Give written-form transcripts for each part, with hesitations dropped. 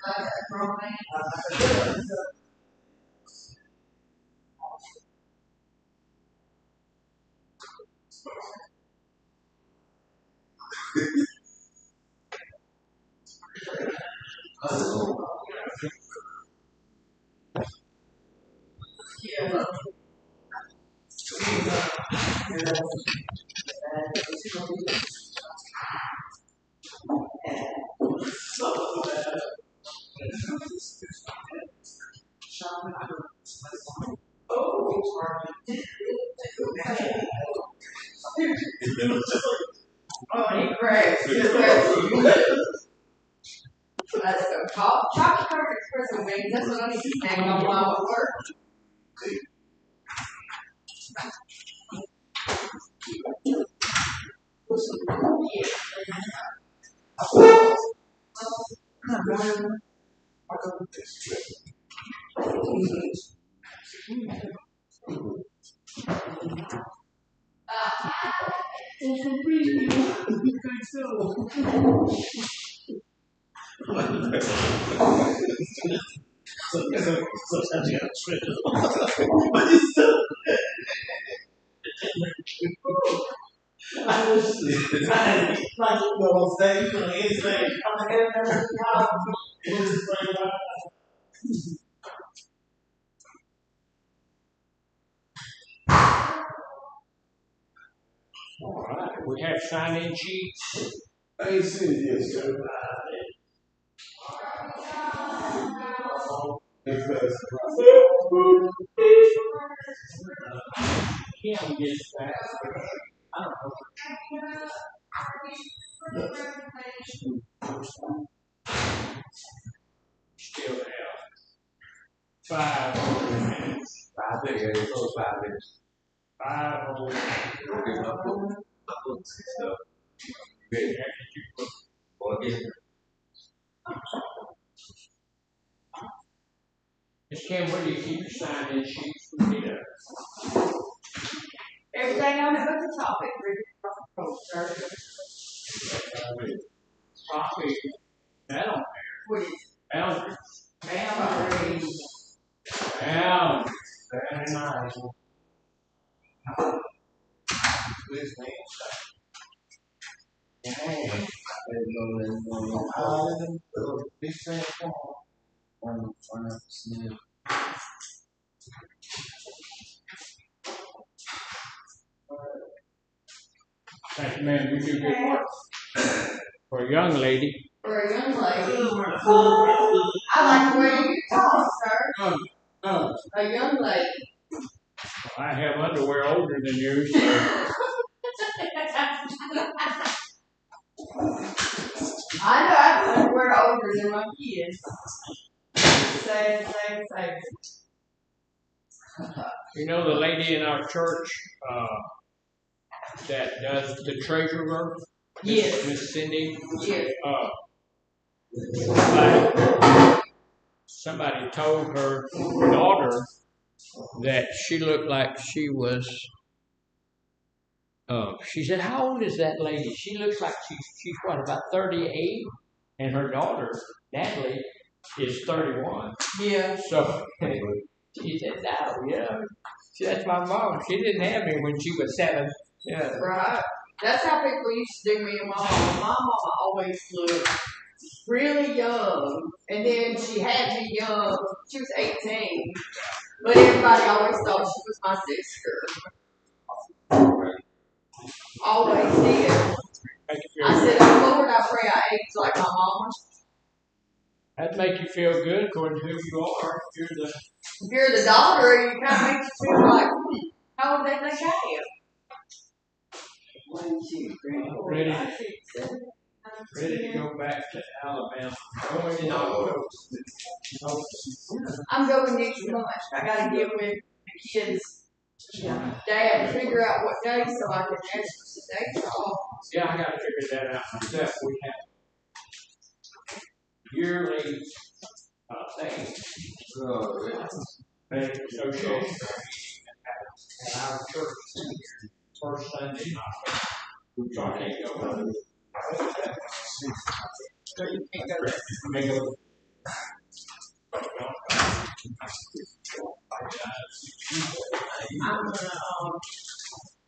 Oh, he cracks. He cracks. Let's go. Chocolate covered espresso wings. That's what I need to snack on while I work. Sometimes you got to trip. I was trying to go on stage on anything. All right, we have sign-in sheets. I ain't seen it yet, sir. Kim gets that. I don't know. Still have 5 whole minutes. 5 days, those 5 days. 5 whole minutes. Okay, my books and stuff. Good. You put Miss Kim, where do you keep your sign-in sheets for me? Everything on it but the topic. Coffee. That on there. Boundaries. Boundaries. Boundaries. Very nice. Please, man. Thank you, ma'am. You do good work. For a young lady. For a young lady. I like the way you talk, sir. A young lady. I have underwear older than you, so. I know I have underwear older than my kids. Same. You know the lady in our church that does the treasure work? Yes. Miss Cindy? Yes. Somebody told her daughter that she looked like she was, she said, how old is that lady? She looks like she's what, about 38? And her daughter, Natalie, is 31. Yeah. So she said, no, that's my mom. She didn't have me when she was 7. Yeah. Right. That's how people used to do me and my mom. My mom always looked really young. And then she had me young. She was 18. But everybody always thought she was my sister. Always did. I said, oh Lord, I pray I age like my mama. That'd make you feel good according to who you are. If you're the daughter, it kind of makes you feel like, how old they think I am? 1, 2, 3, 4, 5, 6, 7. Ready to go back to Alabama. Going in October. I'm going next month. I got to get with the kids' dad to figure out what day so I can ask for some days off. Yeah, I got to figure that out myself. We have yearly thing. Association at our church first Sunday night. So I can't go. So you can't go there. I'm gonna,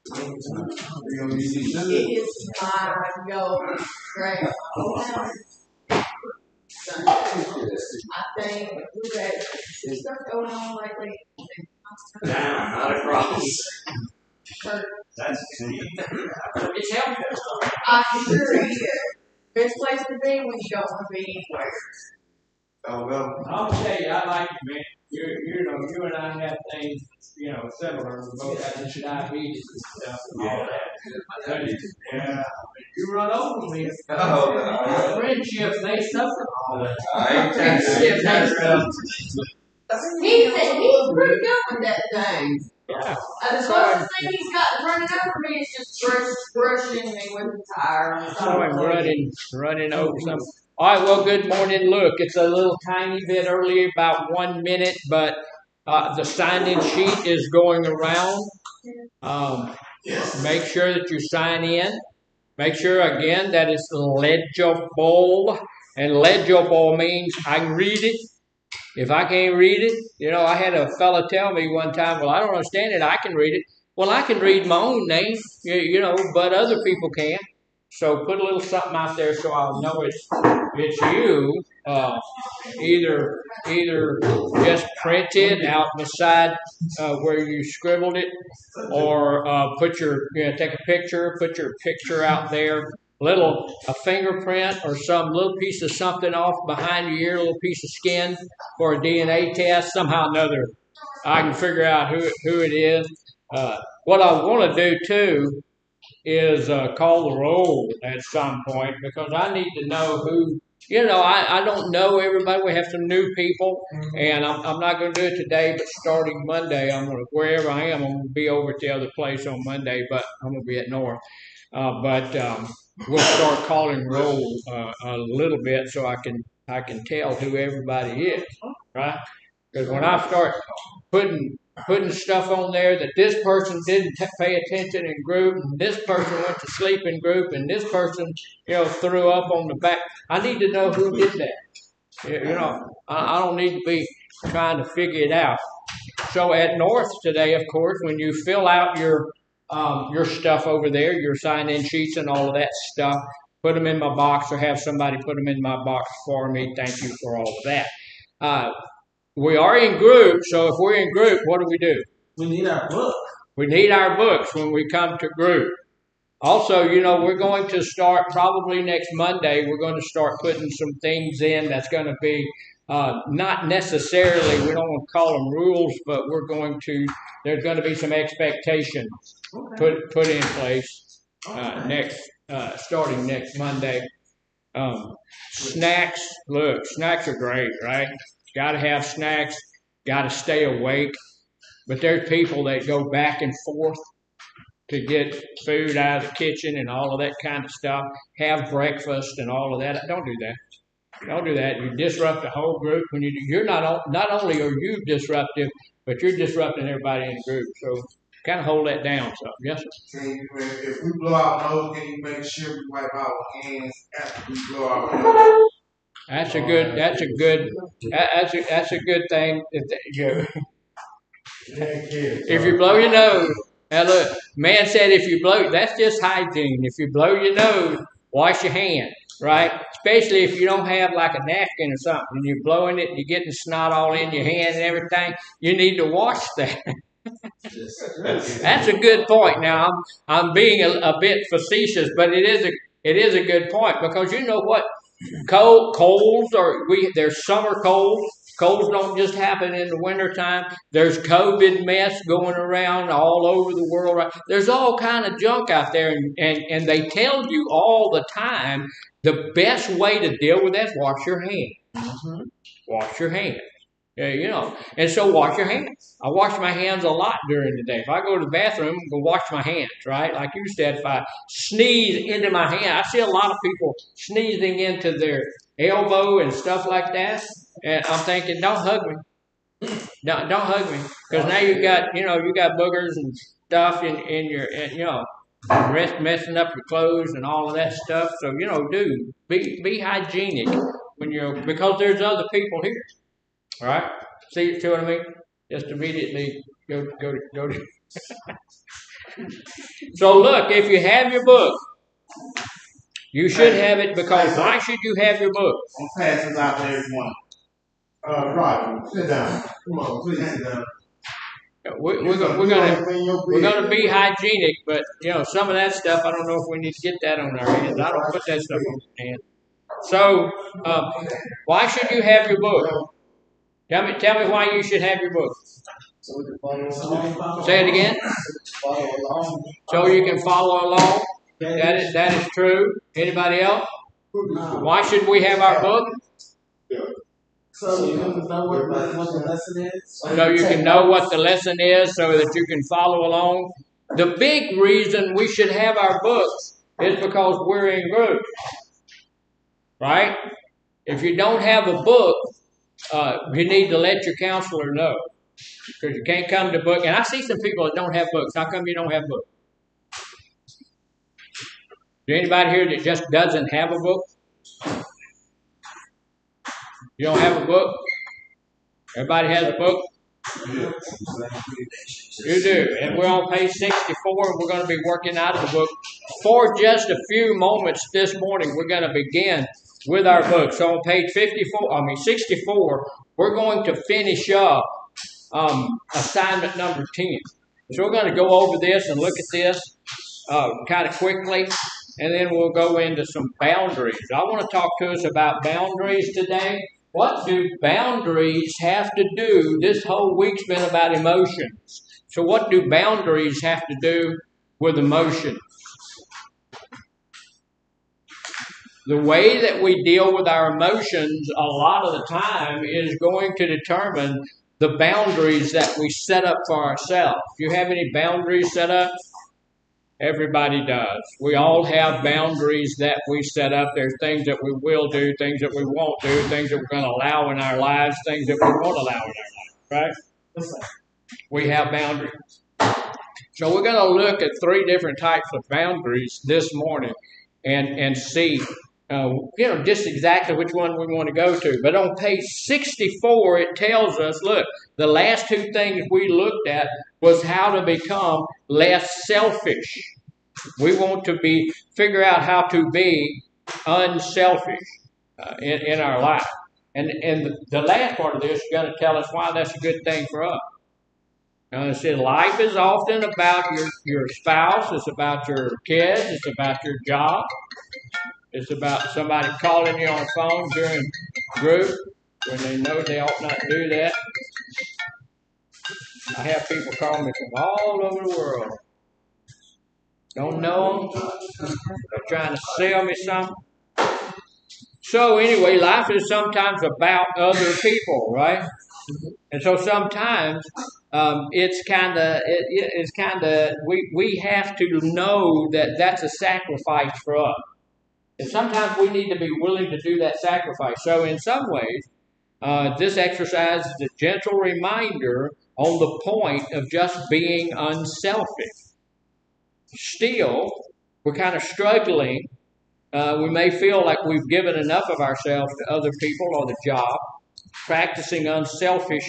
You gonna use these it is my goal to scrap I think we've had some stuff going on lately. Down, not across. Kurt, That's It's helpful. I sure is. Best place to be when you don't want to be anywhere. Oh, no. I'll tell you, I like you, man. You know, you and I have things, similar. We both got this diabetes and stuff and all that. But yeah, you run over me. Oh, Friendships, they suffer. I ain't Friendships, they suffer. He's pretty good with that thing. Yeah. The closest thing he's got running over me is just brushing me with the tire. I saw him running over something. All right, well, good morning. Look, it's a little tiny bit early, about 1 minute, but the sign-in sheet is going around. Make sure that you sign in. Make sure, again, that it's legible. And legible means I can read it. If I can't read it, I had a fella tell me one time, well, I don't understand it. I can read it. Well, I can read my own name, but other people can't. So put a little something out there so I'll know it's you. Either just print it out beside where you scribbled it, or take a picture, put your picture out there. A fingerprint or some little piece of something off behind your ear, a little piece of skin for a DNA test. Somehow or another, I can figure out who it is. What I want to do too is call the roll at some point, because I need to know who. I don't know everybody. We have some new people, and I'm not going to do it today. But starting Monday, wherever I am, I'm going to be over at the other place on Monday. But I'm going to be at North. We'll start calling roll a little bit so I can tell who everybody is, right? Because when I start putting stuff on there that this person didn't pay attention in group, and this person went to sleep in group, and this person threw up on the back, I need to know who did that. I don't need to be trying to figure it out. So at North today, of course, when you fill out your stuff over there, your sign-in sheets and all of that stuff, put them in my box, or have somebody put them in my box for me. Thank you for all of that. We are in group, so if we're in group, what do? We need our book. We need our books when we come to group. Also, we're going to start probably next Monday. We're going to start putting some things in that's going to be not necessarily, we don't want to call them rules, but there's going to be some expectations put in place starting next Monday. Snacks, snacks are great, right? Got to have snacks, got to stay awake. But there's people that go back and forth to get food out of the kitchen and all of that kind of stuff, have breakfast and all of that. Don't do that. Don't do that. You disrupt the whole group when you're not only are you disruptive, but you're disrupting everybody in the group. So kind of hold that down. So yes, sir. If we blow our nose, can you make sure we wipe our hands after we blow our nose? That's a good thing. If you blow your nose, now look, man said if you blow, that's just hygiene. If you blow your nose, wash your hands, right? Especially if you don't have like a napkin or something, and you're blowing it, and you're getting snot all in your hand and everything. You need to wash that. That's a good point. Now I'm being a bit facetious, but it is a good point, because you know what? There's summer colds. Colds don't just happen in the wintertime. There's COVID mess going around all over the world. Right? There's all kind of junk out there, and they tell you all the time the best way to deal with that is wash your hands. Mm-hmm. Wash your hands. And so wash your hands. I wash my hands a lot during the day. If I go to the bathroom, I'm going to wash my hands, right? Like you said, if I sneeze into my hand, I see a lot of people sneezing into their elbow and stuff like that. And I'm thinking, don't hug me. Don't hug me. Because now you got boogers and stuff in your, messing up your clothes and all of that stuff. So, be hygienic because there's other people here. All right. See what I mean? Just immediately go to. So look, if you have your book, you should have it because why should you have your book? I'm passing out to everyone. Roger, sit down. Come on, please sit down. We're gonna be hygienic, but some of that stuff I don't know if we need to get that on our hands. I don't put that stuff on our hands. So why should you have your book? Tell me why you should have your book. Say it again. So you can follow along. That is true. Anybody else? Why should we have our book? So you can know what the lesson is. So you can know what the lesson is, so that you can follow along. The big reason we should have our books is because we're in groups, right? If you don't have a book, you need to let your counselor know, because you can't come to book. And I see some people that don't have books. How come you don't have books? Is there anybody here that just doesn't have a book? You don't have a book? Everybody has a book? You do. And we're on page 64, and we're going to be working out of the book. For just a few moments this morning, we're going to begin with our book. So on page 64, we're going to finish up assignment number 10. So we're going to go over this and look at this kind of quickly, and then we'll go into some boundaries. I want to talk to us about boundaries today. What do boundaries have to do? This whole week's been about emotions. So what do boundaries have to do with emotions? The way that we deal with our emotions a lot of the time is going to determine the boundaries that we set up for ourselves. Do you have any boundaries set up? Everybody does. We all have boundaries that we set up. There's things that we will do, things that we won't do, things that we're going to allow in our lives, things that we won't allow in our lives, right? We have boundaries. So we're going to look at 3 different types of boundaries this morning and see, just exactly which one we want to go to. But on page 64, it tells us, look, the last 2 things we looked at was how to become less selfish. We want to figure out how to be unselfish in our life. And the last part of this is going to tell us why that's a good thing for us. It says life is often about your spouse, it's about your kids, it's about your job, it's about somebody calling you on the phone during group when they know they ought not do that. I have people call me from all over the world. Don't know them. They're trying to sell me something. So anyway, life is sometimes about other people, right? And so sometimes it's kind of we have to know that that's a sacrifice for us. And sometimes we need to be willing to do that sacrifice. So in some ways, this exercise is a gentle reminder on the point of just being unselfish. Still, we're kind of struggling. We may feel like we've given enough of ourselves to other people or the job. Practicing unselfish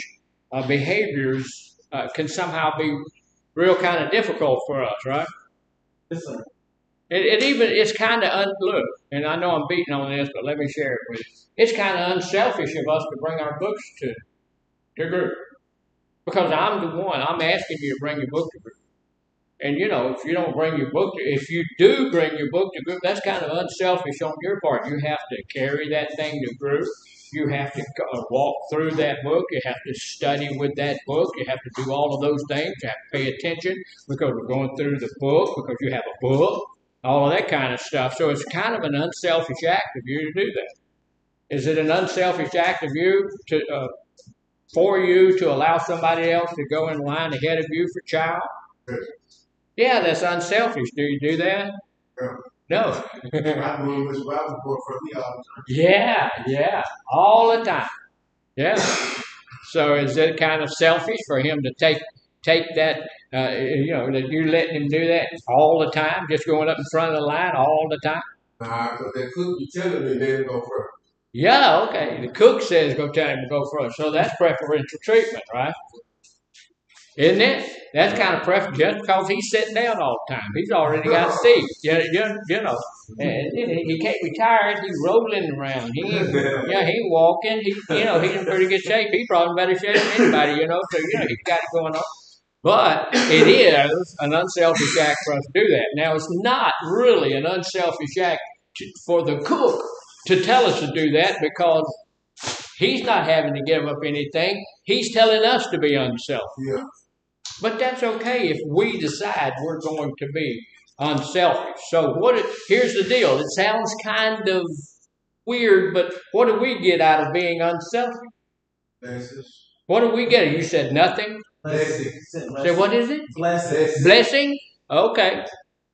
behaviors can somehow be real kind of difficult for us, right? Yes, sir. It's kind of look, and I know I'm beating on this, but let me share it with you. It's kind of unselfish of us to bring our books to group, because I'm the one. I'm asking you to bring your book to group, and if you don't bring your book, if you do bring your book to group, that's kind of unselfish on your part. You have to carry that thing to group. You have to walk through that book. You have to study with that book. You have to do all of those things. You have to pay attention because we're going through the book, because you have a book. All of that kind of stuff. So it's kind of an unselfish act of you to do that. Is it an unselfish act of you for you to allow somebody else to go in line ahead of you for child? Yeah, that's unselfish. Do you do that? No. Yeah, all the time. Yeah. So is it kind of selfish for him to take that? That you're letting him do that all the time, just going up in front of the line all the time? Nah, because they could be telling me they didn't go first. Yeah, okay. The cook says go tell him to go first. So that's preferential treatment, right? Isn't it? That's kind of preference just because he's sitting down all the time. He's already got a seat. You know. And he can't be tired. He's rolling around. He ain't, he ain't walking. He's in pretty good shape. He's probably in better shape than anybody, So, he's got it going on. But it is an unselfish act for us to do that. Now, it's not really an unselfish act for the cook to tell us to do that because he's not having to give up anything. He's telling us to be unselfish. Yeah. But that's okay if we decide we're going to be unselfish. So here's the deal. It sounds kind of weird, but what do we get out of being unselfish? Blessings. What do we get? You said nothing? Blessings. So what is it? Blessings. Blessing? Okay.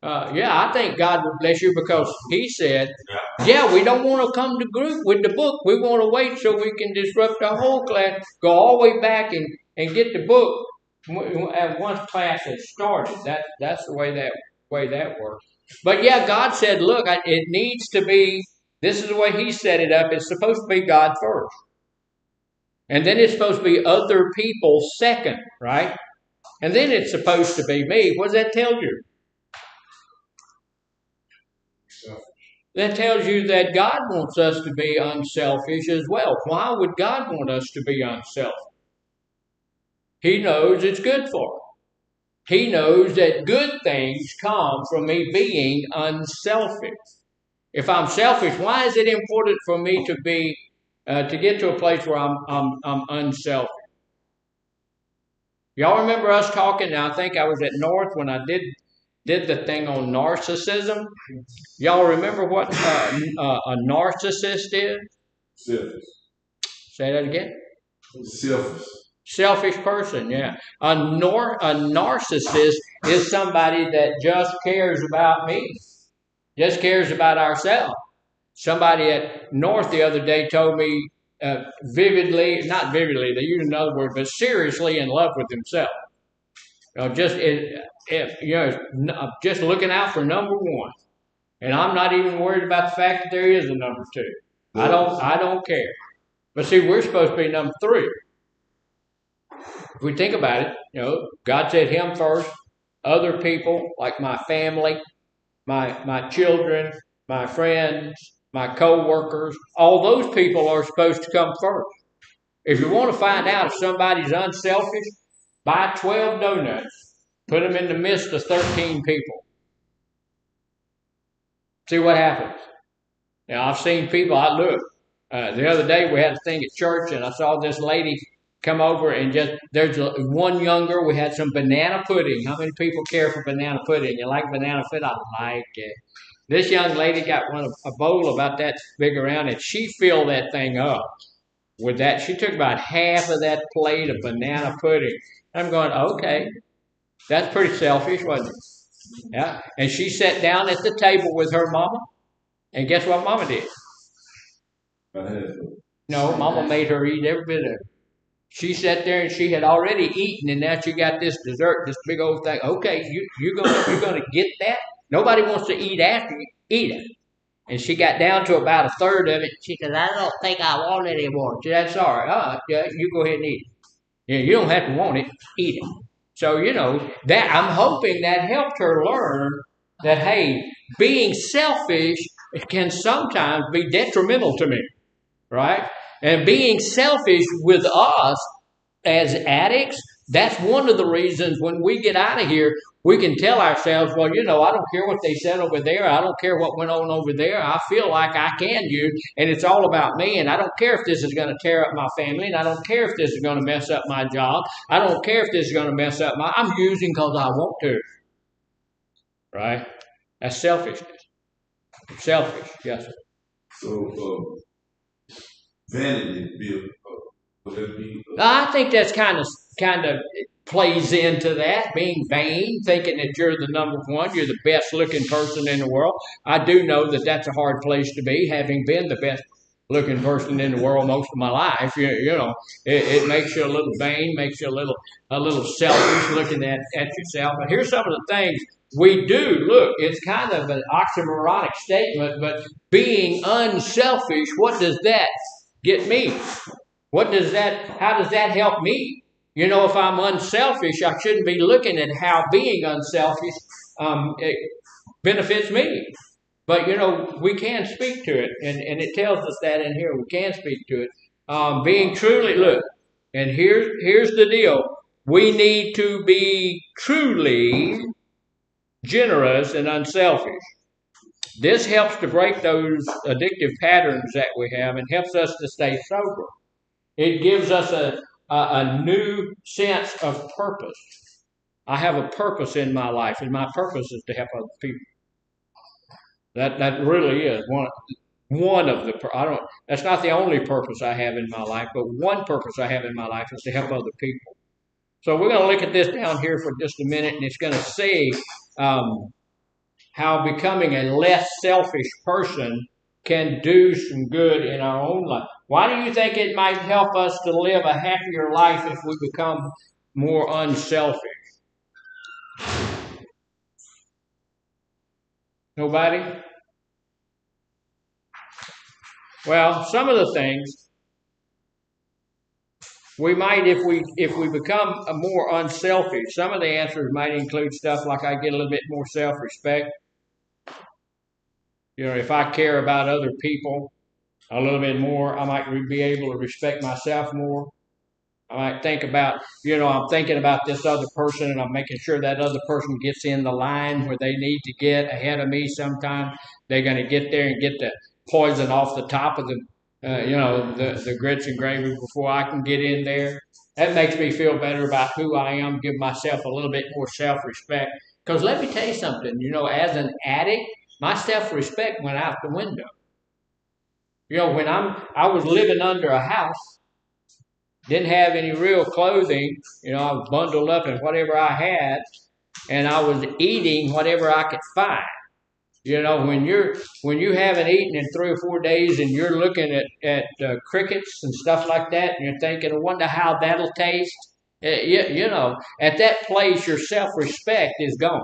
I think God would bless you because he said, we don't want to come to group with the book. We want to wait so we can disrupt the whole class, go all the way back and get the book once class has started. That's the way that works. But God said, look, it needs to be, this is the way he set it up. It's supposed to be God first. And then it's supposed to be other people second, right? And then it's supposed to be me. What does that tell you? That tells you that God wants us to be unselfish as well. Why would God want us to be unselfish? He knows it's good for us. He knows that good things come from me being unselfish. If I'm selfish, why is it important for me to be to get to a place where I'm unselfish? Y'all remember us talking? Now I think I was at North when I did the thing on narcissism. Y'all remember what a narcissist is? Selfish. Say that again. Selfish. Selfish person, yeah. A narcissist is somebody that just cares about me, just cares about ourselves. Somebody at North the other day told me not vividly, they use another word, but seriously in love with himself. Just looking out for number one. And I'm not even worried about the fact that there is a number two. I don't care. But see, we're supposed to be number three. If we think about it, God said him first, other people like my family, my children, my friends, my co-workers, all those people are supposed to come first. If you want to find out if somebody's unselfish, buy 12 donuts, put them in the midst of 13 people. See what happens. Now, I've seen people, the other day we had a thing at church and I saw this lady come over and there's one younger, we had some banana pudding. How many people care for banana pudding? You like banana pudding? I like it. This young lady got a bowl about that big around and she filled that thing up with that. She took about half of that plate of banana pudding. I'm going, okay, that's pretty selfish, wasn't it? Yeah. And she sat down at the table with her mama. And guess what mama did? No, mama made her eat every bit of it. She sat there and she had already eaten, and now she got this dessert, this big old thing. Okay, you're gonna get that? Nobody wants to eat after you. Eat it. And she got down to about a third of it. She said, I don't think I want it anymore. She said, that's all right. You go ahead and eat it. Yeah, you don't have to want it. Eat it. So, that I'm hoping that helped her learn that, hey, being selfish can sometimes be detrimental to me, right? And being selfish with us as addicts, that's one of the reasons when we get out of here, we can tell ourselves, well, I don't care what they said over there. I don't care what went on over there. I feel like I can use, and it's all about me. And I don't care if this is going to tear up my family, and I don't care if this is going to mess up my job. I don't care if this is going to mess up I'm using because I want to. Right? That's selfishness. Selfish, yes, sir. So, vanity, Bill. I think that's kind of plays into that, being vain, thinking that you're the number one, you're the best looking person in the world. I do know that that's a hard place to be, having been the best looking person in the world most of my life. It makes you a little vain, makes you a little selfish looking at yourself. But here's some of the things we do. Look, it's kind of an oxymoronic statement, but being unselfish, what does that get me? How does that help me? You know, if I'm unselfish, I shouldn't be looking at how being unselfish it benefits me. But, you know, we can speak to it, and it tells us that in here. We can speak to it. Being truly, look, and here's the deal. We need to be truly generous and unselfish. This helps to break those addictive patterns that we have and helps us to stay sober. It gives us a new sense of purpose. I have a purpose in my life, and my purpose is to help other people. That really is one of the. I don't. That's not the only purpose I have in my life, but one purpose I have in my life is to help other people. So we're going to look at this down here for just a minute, and it's going to say how becoming a less selfish person can do some good in our own life. Why do you think it might help us to live a happier life if we become more unselfish? Nobody? Well, some of the things we might, if we become more unselfish, some of the answers might include stuff like I get a little bit more self-respect. You know, if I care about other people a little bit more, I might be able to respect myself more. I might think about, you know, I'm thinking about this other person and I'm making sure that other person gets in the line where they need to get ahead of me sometime. They're going to get there and get the poison off the top of the, the grits and gravy before I can get in there. That makes me feel better about who I am, give myself a little bit more self-respect. Because let me tell you something, you know, as an addict, my self-respect went out the window. You know, when I was living under a house, didn't have any real clothing, you know, I was bundled up in whatever I had, and I was eating whatever I could find. You know, when you haven't eaten in 3 or 4 days and you're looking at crickets and stuff like that, and you're thinking, I wonder how that'll taste. You know, at that place, your self-respect is gone.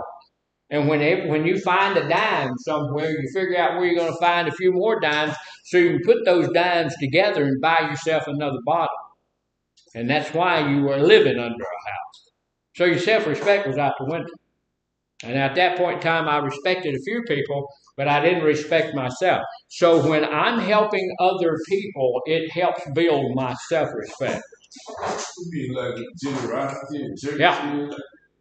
And when you find a dime somewhere, you figure out where you're going to find a few more dimes, so you can put those dimes together and buy yourself another bottle. And that's why you were living under a house. So your self-respect was out the window. And at that point in time, I respected a few people, but I didn't respect myself. So when I'm helping other people, it helps build my self-respect. Be like generosity and charity. Yeah.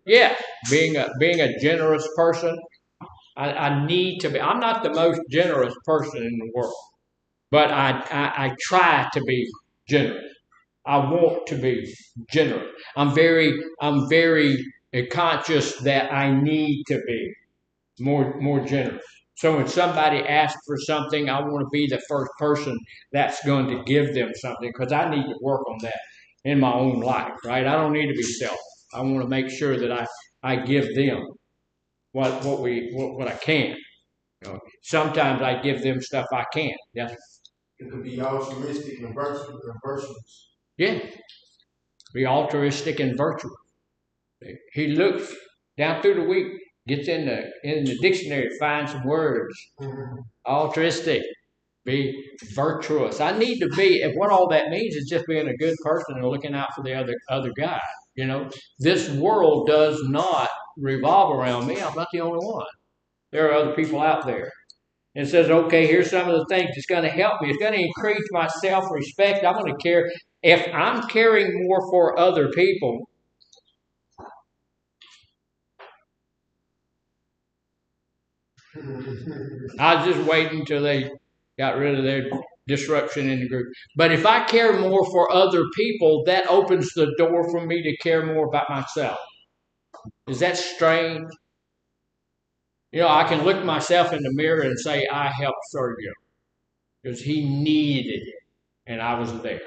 Yeah. Being a generous person, I need to be. I'm not the most generous person in the world, but I try to be generous. I want to be generous. I'm very conscious that I need to be more generous. So when somebody asks for something, I want to be the first person that's going to give them something, because I need to work on that in my own life, right? I don't need to be selfish. I want to make sure that I give them what I can. You know, sometimes I give them stuff I can't. Yeah. It could be altruistic and virtuous. Yeah. Be altruistic and virtuous. He looks down through the week, gets in the dictionary, finds some words. Mm-hmm. Altruistic, be virtuous. I need to be, and what all that means is just being a good person and looking out for the other guy. You know, this world does not revolve around me. I'm not the only one. There are other people out there. And it says, okay, here's some of the things that's going to help me. It's going to increase my self-respect. I'm going to care. If I'm caring more for other people, I was just waiting until they got rid of their disruption in the group. But if I care more for other people, that opens the door for me to care more about myself. Is that strange? You know, I can look myself in the mirror and say, I helped Sergio because he needed it, and I was there.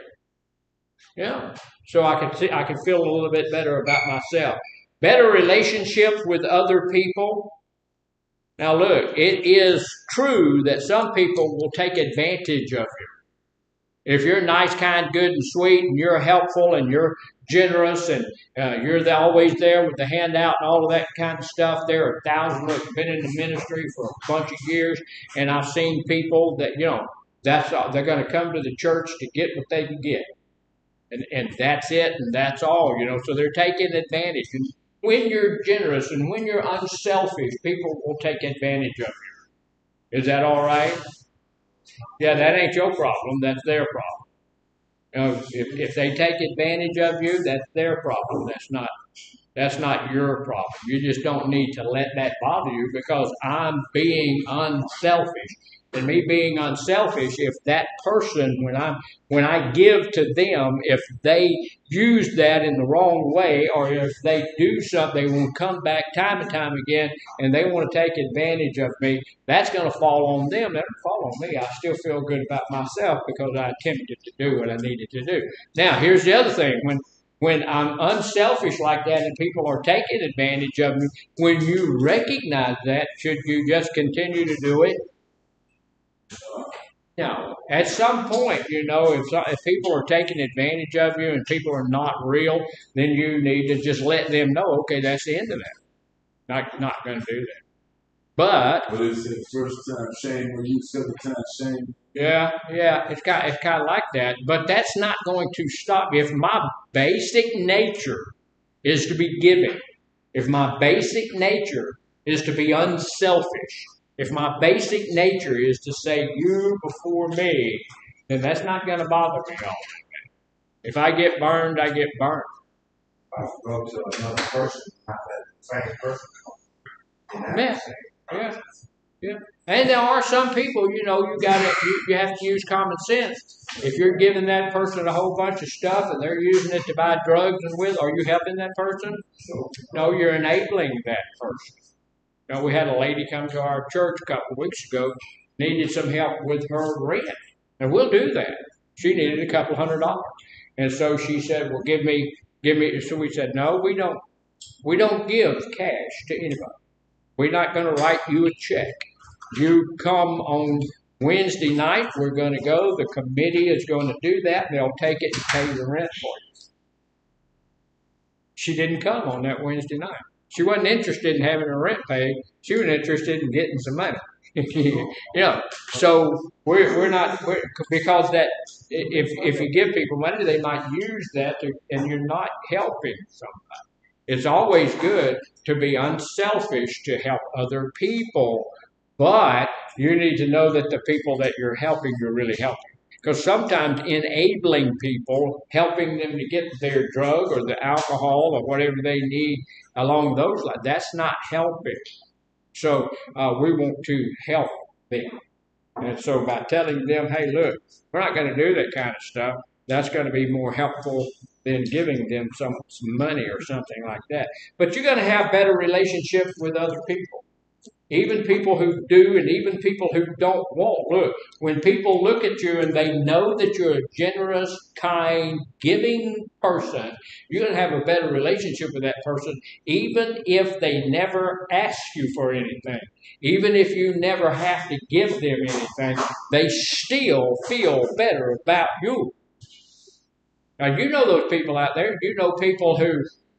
Yeah, so I can feel a little bit better about myself. Better relationships with other people. Now look, it is true that some people will take advantage of you. If you're nice, kind, good, and sweet, and you're helpful, and you're generous, and you're always there with the handout and all of that kind of stuff, there are thousands that have been in the ministry for a bunch of years, and I've seen people that, that's all, they're going to come to the church to get what they can get. And that's it, and that's all, so they're taking advantage. And when you're generous and when you're unselfish, people will take advantage of you. Is that all right? Yeah, that ain't your problem. That's their problem. If they take advantage of you, that's their problem. That's not your problem. You just don't need to let that bother you because I'm being unselfish. And me being unselfish, if that person, when I give to them, if they use that in the wrong way, or if they do something, they will come back time and time again, and they want to take advantage of me, that's going to fall on them. That doesn't fall on me. I still feel good about myself because I attempted to do what I needed to do. Now, here's the other thing. When I'm unselfish like that and people are taking advantage of me, when you recognize that, should you just continue to do it? No. At some point, if people are taking advantage of you and people are not real, then you need to just let them know, okay, that's the end of that. Not going to do that. But it's the first time shame or you second time shame. Yeah, it's kind of like that. But that's not going to stop me. If my basic nature is to be giving, if my basic nature is to be unselfish, if my basic nature is to say you before me, then that's not going to bother me all. If I get burned, I get burned. I go to another person, not that same person. Yeah. And there are some people, you have to use common sense. If you're giving that person a whole bunch of stuff and they're using it to buy drugs are you helping that person? No, you're enabling that person. We had a lady come to our church a couple of weeks ago, needed some help with her rent. And we'll do that. She needed a couple $100. And so she said, well, give me. So we said, no, we don't give cash to anybody. We're not going to write you a check. You come on Wednesday night, we're going to go. The committee is going to do that. They'll take it and pay the rent for you. She didn't come on that Wednesday night. She wasn't interested in having her rent paid. She was interested in getting some money. So because that if you give people money, they might use that and you're not helping somebody. It's always good to be unselfish to help other people, but you need to know that the people that you're helping, you're really helping. Because sometimes enabling people, helping them to get their drug or the alcohol or whatever they need along those lines, that's not helping. So we want to help them. And so by telling them, hey, look, we're not going to do that kind of stuff, that's going to be more helpful than giving them some money or something like that. But you're going to have better relationships with other people. Even people who do and even people who don't want. Look, when people look at you and they know that you're a generous, kind, giving person, you're going to have a better relationship with that person, even if they never ask you for anything. Even if you never have to give them anything, they still feel better about you. Now, you know those people out there. You know people who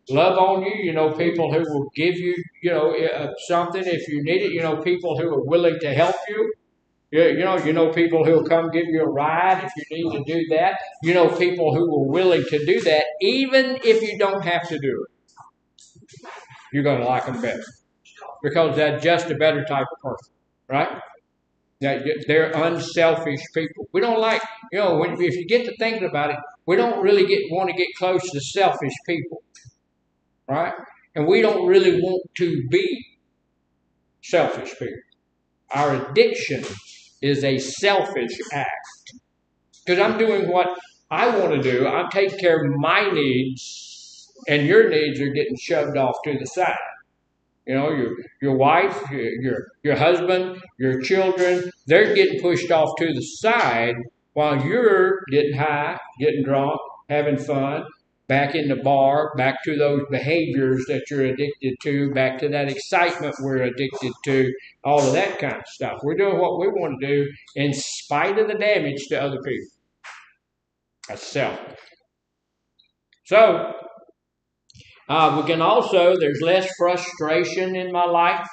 love on you. You know people who will give you, something if you need it. You know people who are willing to help you. You know people who will come give you a ride if you need to do that. You know people who are willing to do that even if you don't have to do it. You're going to like them better because they're just a better type of person, right? They're unselfish people. We don't like, if you get to thinking about it, we don't really want to get close to selfish people, right? And we don't really want to be selfish people. Our addiction is a selfish act. Because I'm doing what I want to do. I'm taking care of my needs, and your needs are getting shoved off to the side. Your wife, your husband, your children, they're getting pushed off to the side while you're getting high, getting drunk, having fun, back in the bar, back to those behaviors that you're addicted to, back to that excitement we're addicted to, all of that kind of stuff. We're doing what we want to do in spite of the damage to other people. That's selfish. So, we can also, there's less frustration in my life.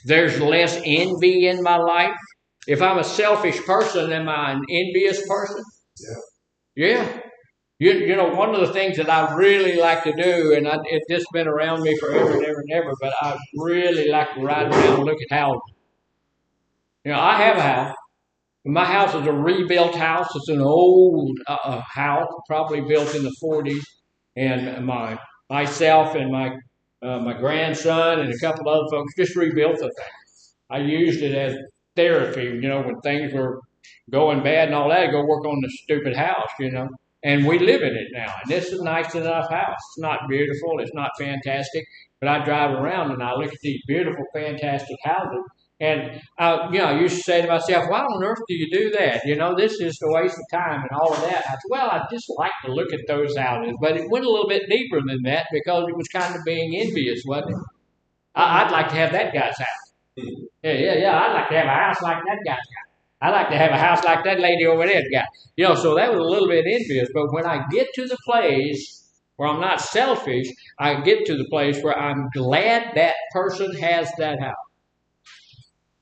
There's less envy in my life. If I'm a selfish person, am I an envious person? Yeah. You know, one of the things that I really like to do, and it's just been around me forever and ever and ever, but I really like to ride around and look at houses. You know, I have a house. My house is a rebuilt house. It's an old house, probably built in the 40s. And myself and my grandson and a couple other folks just rebuilt the thing. I used it as therapy, you know, when things were going bad and all that, I'd go work on the stupid house, you know. And we live in it now. And this is a nice enough house. It's not beautiful. It's not fantastic. But I drive around and I look at these beautiful, fantastic houses. And, you know, I used to say to myself, why on earth do you do that? You know, this is a waste of time and all of that. I said, well, I just like to look at those houses. But it went a little bit deeper than that because it was kind of being envious, wasn't it? I'd like to have that guy's house. Yeah. I'd like to have a house like that guy's house. I'd like to have a house like that lady over there got. You know, so that was a little bit envious. But when I get to the place where I'm not selfish, I get to the place where I'm glad that person has that house.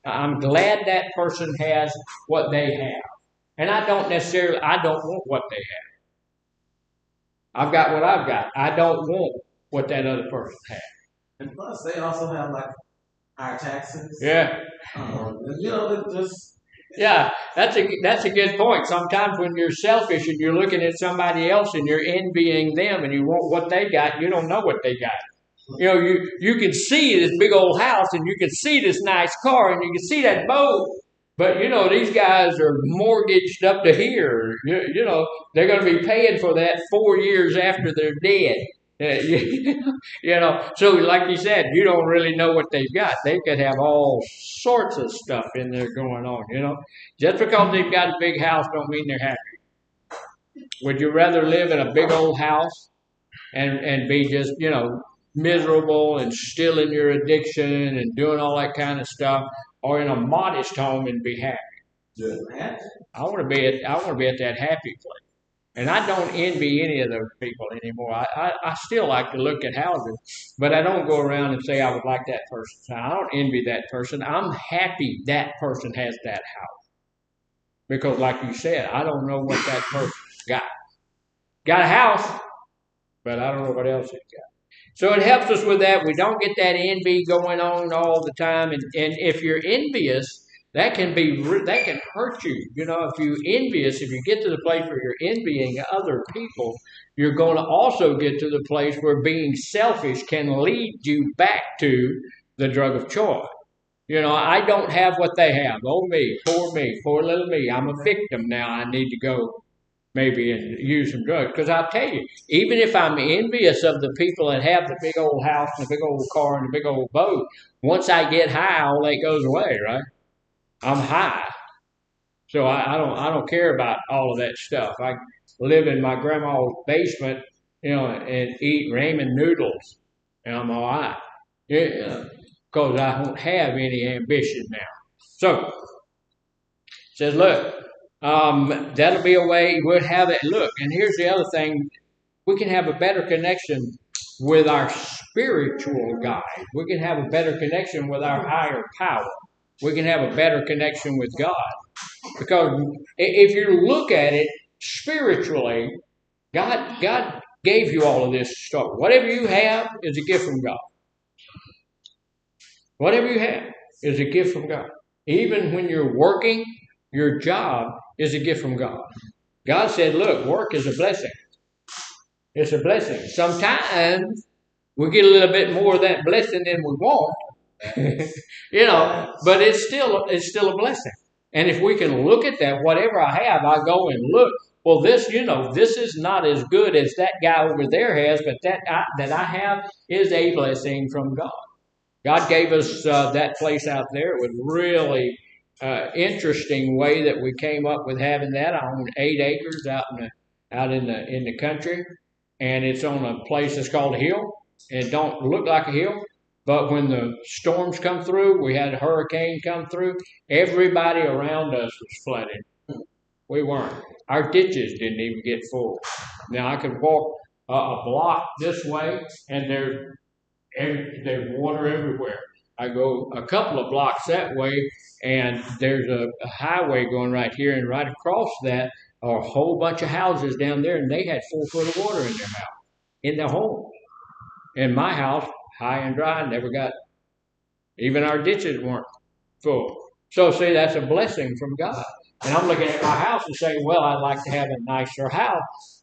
I'm glad that person has what they have. And I don't want what they have. I've got what I've got. I don't want what that other person has. And plus, they also have like our taxes. Yeah. You know, just. Yeah, that's a good point. Sometimes when you're selfish and you're looking at somebody else and you're envying them and you want what they got, you don't know what they got. You know, you can see this big old house and you can see this nice car and you can see that boat. But, you know, these guys are mortgaged up to here. You know, they're going to be paying for that 4 years after they're dead. You know, so like you said, you don't really know what they've got. They could have all sorts of stuff in there going on, you know. Just because they've got a big house don't mean they're happy. Would you rather live in a big old house and be just, you know, miserable and still in your addiction and doing all that kind of stuff, or in a modest home and be happy? Yeah. I want to be at that happy place. And I don't envy any of those people anymore. I still like to look at houses, but I don't go around and say I would like that person. I don't envy that person. I'm happy that person has that house. Because like you said, I don't know what that person's got. Got a house, but I don't know what else it's got. So it helps us with that. We don't get that envy going on all the time. And if you're envious, that can hurt you. You know, if you get to the place where you're envying other people, you're going to also get to the place where being selfish can lead you back to the drug of choice. You know, I don't have what they have. Oh, me, poor little me. I'm a victim now. I need to go maybe and use some drugs. Because I'll tell you, even if I'm envious of the people that have the big old house and the big old car and the big old boat, once I get high, all that goes away, right? I'm high. So I don't care about all of that stuff. I live in my grandma's basement, you know, and eat ramen noodles, and I'm all right. Yeah, because I don't have any ambition now. So, it says, look, that'll be a way we'll have it. Look, and here's the other thing. We can have a better connection with our spiritual guide. We can have a better connection with our higher power. We can have a better connection with God. Because if you look at it spiritually, God gave you all of this stuff. Whatever you have is a gift from God. Whatever you have is a gift from God. Even when you're working, your job is a gift from God. God said, look, work is a blessing. It's a blessing. Sometimes we get a little bit more of that blessing than we want. You know, but it's still a blessing. And if we can look at that, whatever I have, I go and look. Well, this is not as good as that guy over there has, but that I have is a blessing from God. God gave us that place out there. It was really interesting way that we came up with having that. I own 8 acres out in the country, and it's on a place that's called a hill. It don't look like a hill. But when the storms come through, we had a hurricane come through, everybody around us was flooded. We weren't. Our ditches didn't even get full. Now I could walk a block this way, and there's water everywhere. I go a couple of blocks that way, and there's a highway going right here, and right across that are a whole bunch of houses down there, and they had 4 foot of water in their house, in their home. In my house, high and dry, never got, even our ditches weren't full. So see, that's a blessing from God. And I'm looking at my house and saying, well, I'd like to have a nicer house.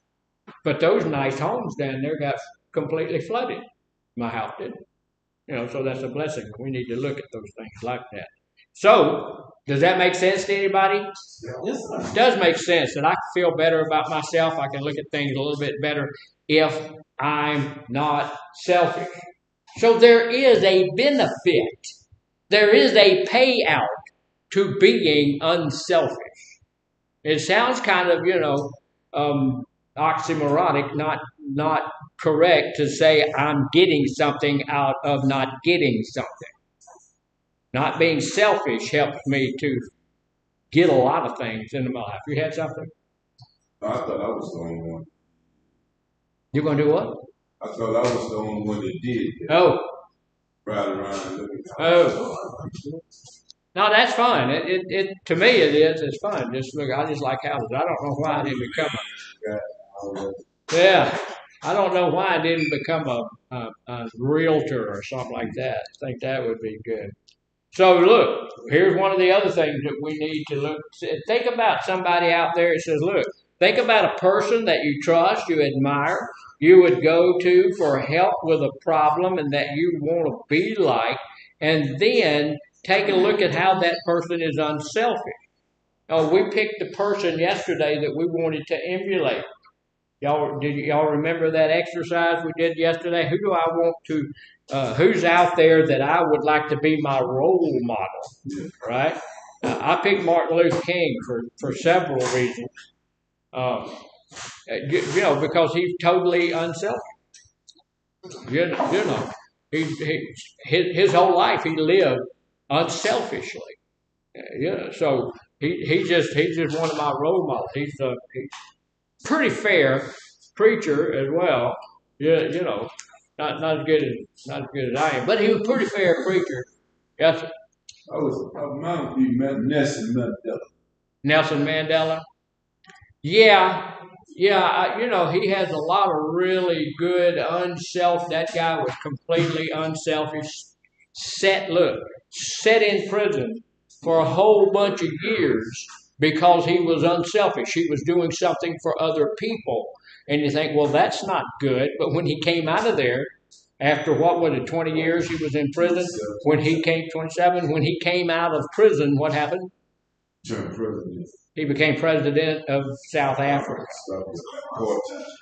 But those nice homes down there got completely flooded. My house didn't. So that's a blessing. We need to look at those things like that. So, does that make sense to anybody? Yes, sir. It does make sense that I can feel better about myself. I can look at things a little bit better if I'm not selfish. So there is a benefit. There is a payout to being unselfish. It sounds kind of, oxymoronic, not correct to say I'm getting something out of not getting something. Not being selfish helps me to get a lot of things into my life. You had something? I thought I was the only one. You're going to do what? I thought I was the only one that did that. Oh. Ride around and look at Oh. No, that's fine. It to me it is. It's fun. Just look. I just like houses. I don't know why I didn't become yeah. I don't know why I didn't become a realtor or something like that. I think that would be good. So look, here's one of the other things that we need to look. Think about somebody out there that says, look, think about a person that you trust, you admire, you would go to for help with a problem and that you want to be like, and then take a look at how that person is unselfish. Oh, we picked a person yesterday that we wanted to emulate. Did y'all remember that exercise we did yesterday? Who do I want to, who's out there that I would like to be my role model, right? I picked Martin Luther King for several reasons. Because he's totally unselfish. His whole life he lived unselfishly. So he's just one of my role models. He's pretty fair preacher as well. Not as good as I am, but he was a pretty fair preacher. Yes, sir. Mine would be Nelson Mandela. Nelson Mandela. Yeah. He has a lot of really good that guy was completely unselfish. Set in prison for a whole bunch of years because he was unselfish. He was doing something for other people. And you think, well, that's not good. But when he came out of there, after 20 years he was in prison? 27, when he came out of prison, what happened? He became president of South Africa.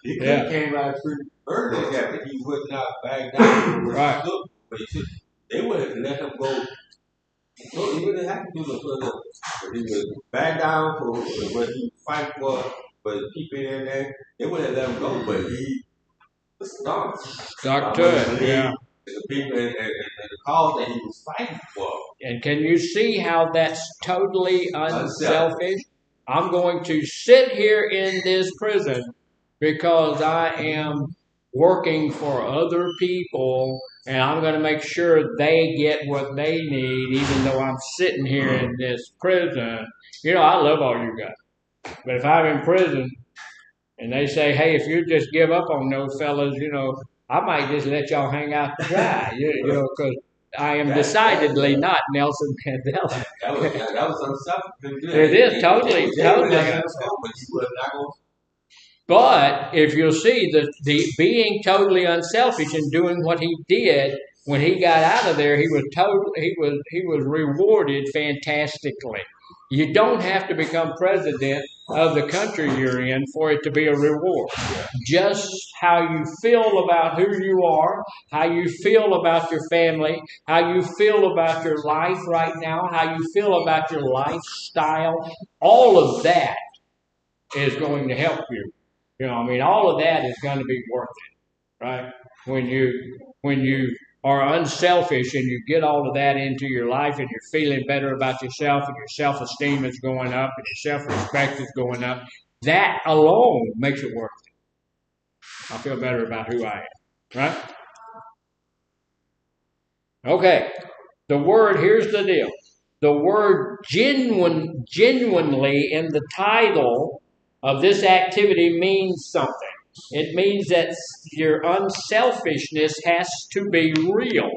He came out of prison early after he would not back down. Right. But they wouldn't let him go. So he wouldn't have to do the further. But he would back down for what he fight for, but keep it in there. They wouldn't let him go, but he stuck to it. Yeah. The people and the cause that he was fighting for. And can you see how that's totally unselfish? I'm going to sit here in this prison because I am working for other people, and I'm going to make sure they get what they need, even though I'm sitting here in this prison. I love all you guys. But if I'm in prison and they say, hey, if you just give up on those fellas, I might just let y'all hang out to dry, because I am decidedly not Nelson Mandela. That was unselfish. It is totally. But if you'll see the being totally unselfish and doing what he did, when he got out of there, he was rewarded fantastically. You don't have to become president of the country you're in for it to be a reward. Just how you feel about who you are, how you feel about your family, how you feel about your life right now, how you feel about your lifestyle, all of that is going to help you. All of that is going to be worth it, right? When you are unselfish and you get all of that into your life and you're feeling better about yourself and your self-esteem is going up and your self-respect is going up, that alone makes it worth it. I feel better about who I am, right? Okay, here's the deal. The word genuinely in the title of this activity means something. It means that your unselfishness has to be real.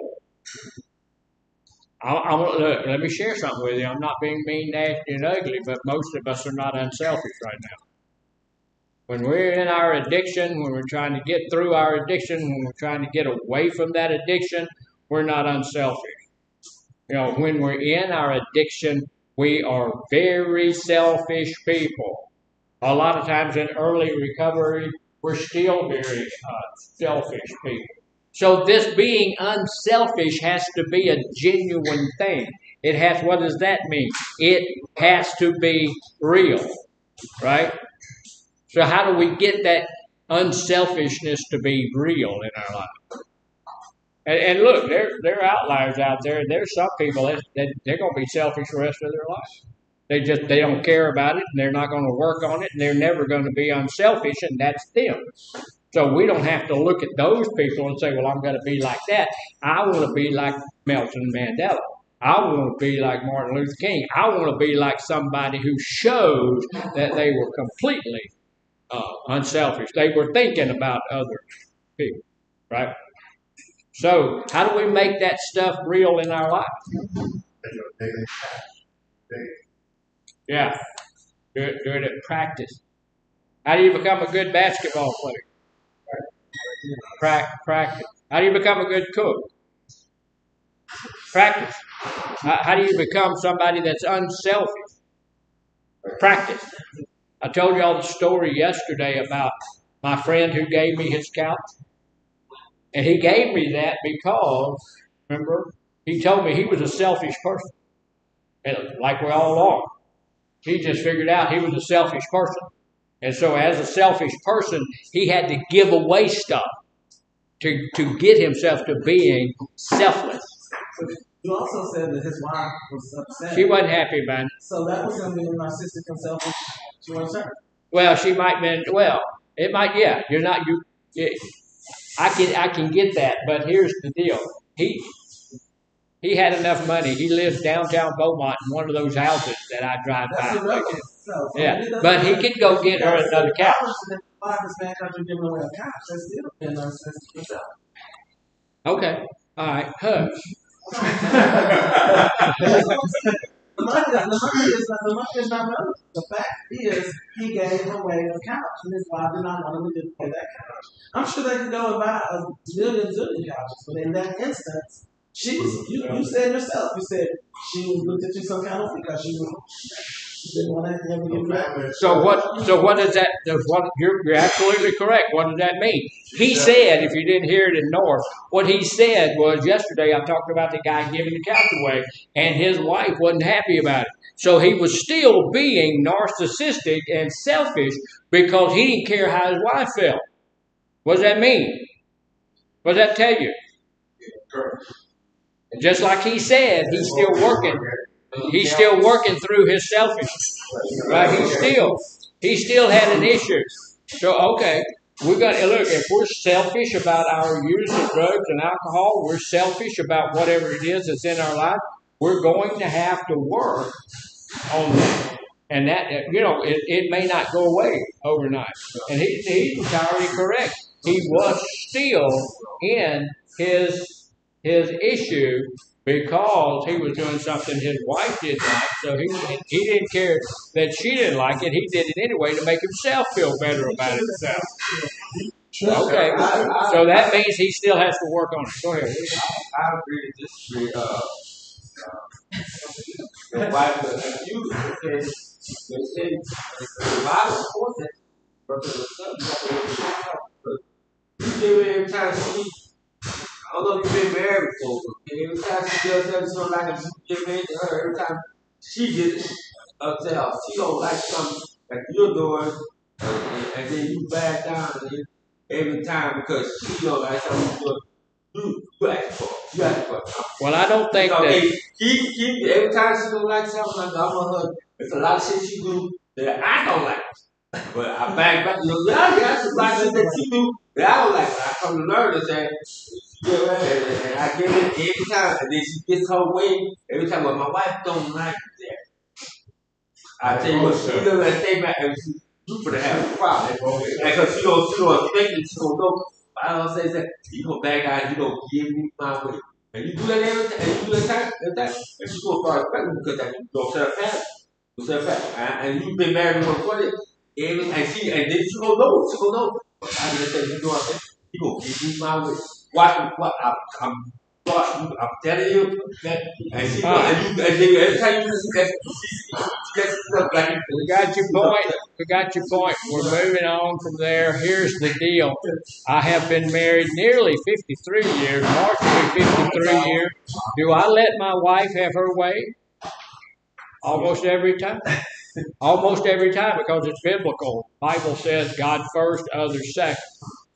Look, let me share something with you. I'm not being mean, nasty, and ugly, but most of us are not unselfish right now. When we're in our addiction, when we're trying to get through our addiction, when we're trying to get away from that addiction, we're not unselfish. When we're in our addiction, we are very selfish people. A lot of times in early recovery, we're still very selfish people. So this being unselfish has to be a genuine thing. What does that mean? It has to be real, right? So how do we get that unselfishness to be real in our life? And look, there are outliers out there. There's some people that they're going to be selfish the rest of their life. They don't care about it, and they're not going to work on it, and they're never going to be unselfish, and that's them. So we don't have to look at those people and say, well, I'm going to be like that. I want to be like Nelson Mandela. I want to be like Martin Luther King. I want to be like somebody who shows that they were completely unselfish. They were thinking about other people, right? So how do we make that stuff real in our life? Yeah, do it at practice. How do you become a good basketball player? Practice. How do you become a good cook? Practice. How do you become somebody that's unselfish? Practice. I told you all the story yesterday about my friend who gave me his couch. And he gave me that because, remember, he told me he was a selfish person. And like we all are. He just figured out he was a selfish person. And so as a selfish person, he had to give away stuff to get himself to being selfless. You also said that his wife was upset. She wasn't happy about it. So that was going to be narcissistic and selfish. She wasn't sure. Well, she might have been, it might, yeah. You're not, I can get that, but here's the deal. He had enough money. He lives downtown Beaumont in one of those houses that I drive by. Yeah, but he could go get her another couch. Okay, all right, hush. The money is not relevant. The fact is, he gave away a couch, and his wife did not want him to pay that couch. I'm sure they could go and buy a zillion couches, but in that instance, she was. You said yourself. You said she looked at you some kind of because she didn't want to give you. So what does that? You're absolutely correct. What does that mean? He said, if you didn't hear it in North, what he said was yesterday. I talked about the guy giving the couch away, and his wife wasn't happy about it. So he was still being narcissistic and selfish because he didn't care how his wife felt. What does that mean? What does that tell you? Just like he said, he's still working. He's still working through his selfishness. Right? He still had an issue. So okay, we're gonna look. If we're selfish about our use of drugs and alcohol, we're selfish about whatever it is that's in our life. We're going to have to work on that. And that, it may not go away overnight. And he's entirely correct. He was still in his issue because he was doing something his wife didn't like. So he didn't care that she didn't like it. He did it anyway to make himself feel better about himself. Okay, so that means he still has to work on it. Go ahead. I agree to disagree. The wife was used because they say the Bible supports it, but the son, you give every time she. I don't know if you've been married before, but every time she does something like if you give in to her, every time she gets upset, she don't like something like you're doing, and then you back down every time because she don't like something you're doing. You ask for it. You ask for it. Well, I don't think So, that. keep every time she don't like something, I'm on her. It's a lot of shit she do that I don't like. But I back, yeah, it's a lot of shit that she do that I don't like. But I come to learn and say, yeah, and I give it every time. And then she gets her way every time. But my wife don't like that. I tell you what, she gonna stay back and she's gonna have a problem. Because she don't expect it, she don't know. I don't say that you gonna back out, you gonna give me my way. And you do that every time, and you do that time, and she's gonna start expecting because that you don't set a pattern. You set a pattern. And you've been married to her and then she gonna know. I just say, you know what I'm saying? You gonna give me my way. Watch what I'm telling you that, and she and then every time you that's like We got your point. We got your point. We're moving on from there. Here's the deal. I have been married nearly 53 years. March will be 53 years. Do I let my wife have her way? Almost every time. Almost every time because it's biblical. Bible says God first, others second.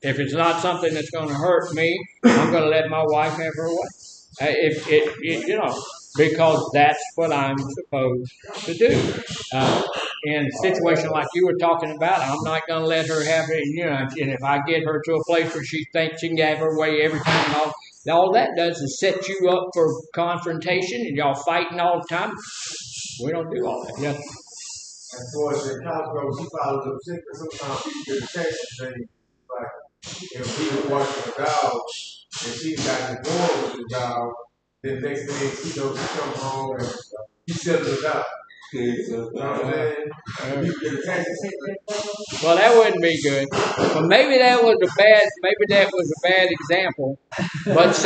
If it's not something that's going to hurt me, I'm going to let my wife have her way. Because that's what I'm supposed to do. In a situation like you were talking about, I'm not going to let her have it. And if I get her to a place where she thinks she can have her way every time, all that does is set you up for confrontation, and y'all fighting all the time. We don't do all that. Yes. And so as the house grows, he follows up sick. Sometimes he get a text and like, if he was watching a dog and she got the door with the dog, then next thing she knows, she comes home and he sells the dog. You know what I'm saying? He get a text. Well, that wouldn't be good. Well, maybe that was a bad example. But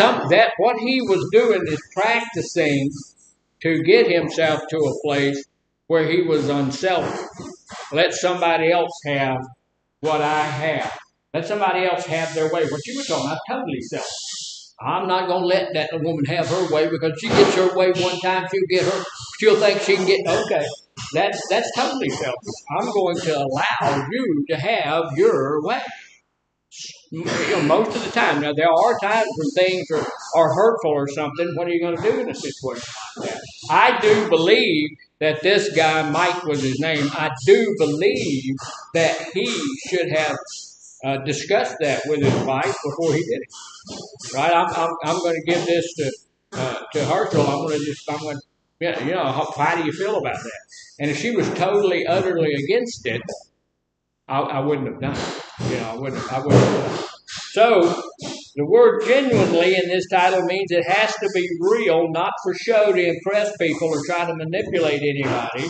what he was doing is practicing to get himself to a place where he was unselfish. Let somebody else have what I have. Let somebody else have their way. What you were talking about, totally selfish. I'm not going to let that woman have her way because she gets her way one time, she'll think she can get, okay. That's totally selfish. I'm going to allow you to have your way. Most of the time. Now, there are times when things are hurtful or something. What are you going to do in a situation like that? I do believe that this guy, Mike was his name, I do believe that he should have discussed that with his wife before he did it. Right? I'm going to give this to Herschel. How do you feel about that? And if she was totally, utterly against it, I wouldn't have done it. I wouldn't have done it. So, the word genuinely in this title means it has to be real, not for show to impress people or try to manipulate anybody.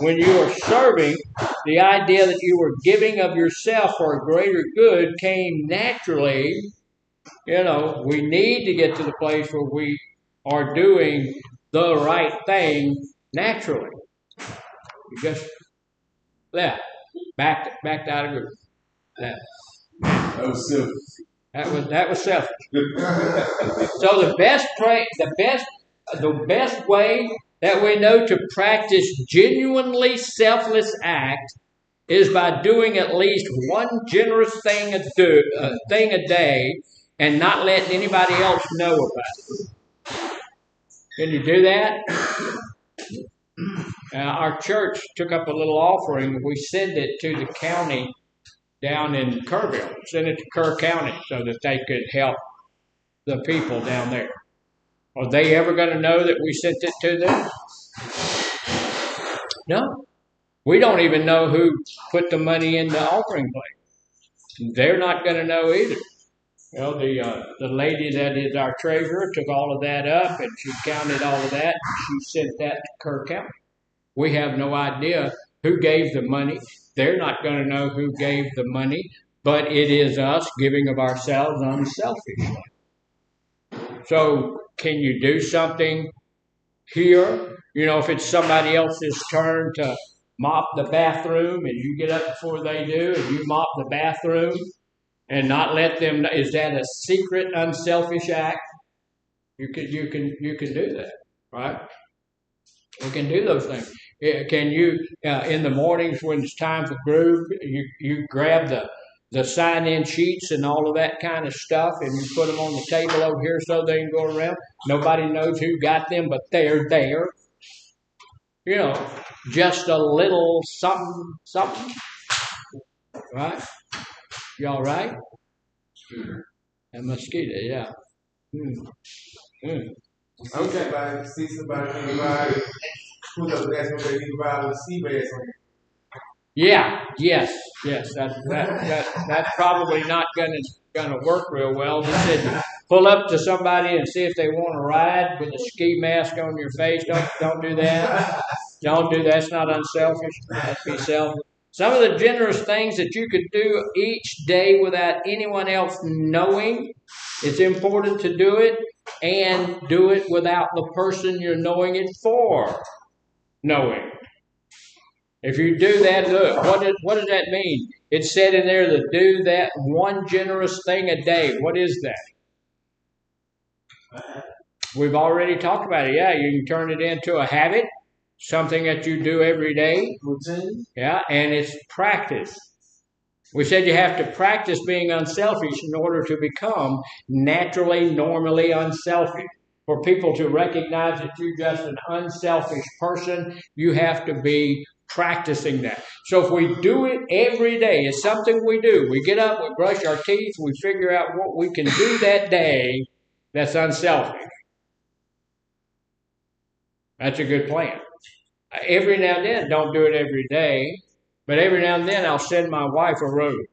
When you are serving, the idea that you were giving of yourself for a greater good came naturally. We need to get to the place where we are doing the right thing naturally. You just left. Backed out of group. That was silly. That was selfish. So the best way that we know to practice genuinely selfless act is by doing at least one generous thing a day and not letting anybody else know about it. Can you do that? Our church took up a little offering. We sent it to the county down in Kerrville. Sent it to Kerr County so that they could help the people down there. Are they ever going to know that we sent it to them? No. We don't even know who put the money in the offering plate. They're not going to know either. The lady that is our treasurer took all of that up and she counted all of that and she sent that to Kerr County. We have no idea who gave the money. They're not going to know who gave the money, but it is us giving of ourselves unselfishly. So can you do something here? If it's somebody else's turn to mop the bathroom and you get up before they do and you mop the bathroom and not let them know, is that a secret unselfish act? You can do that, right? You can do those things. Can you in the mornings when it's time for group, you grab the sign-in sheets and all of that kind of stuff, and you put them on the table over here so they can go around. Nobody knows who got them, but they're there. You know, just a little something, something. Right? You all right? A mosquito, yeah. See somebody think about it. Who's up next when they need to ride with a sea bass on it. Yeah, yes. That's probably not gonna work real well. He said you pull up to somebody and see if they want to ride with a ski mask on your face. Don't do that. Don't do that. It's not unselfish. That's be selfish. Some of the generous things that you could do each day without anyone else knowing, it's important to do it, and do it without the person you're knowing it for knowing. If you do that, look, what does that mean? It said in there to do that one generous thing a day. What is that? We've already talked about it. Yeah, you can turn it into a habit, something that you do every day. Routine. Yeah, and it's practice. We said you have to practice being unselfish in order to become naturally, normally unselfish. For people to recognize that you're just an unselfish person, you have to be practicing that. So if we do it every day, it's something we do. We get up, we brush our teeth, we figure out what we can do that day that's unselfish. That's a good plan. Every now and then, don't do it every day, but every now and then I'll send my wife a rose.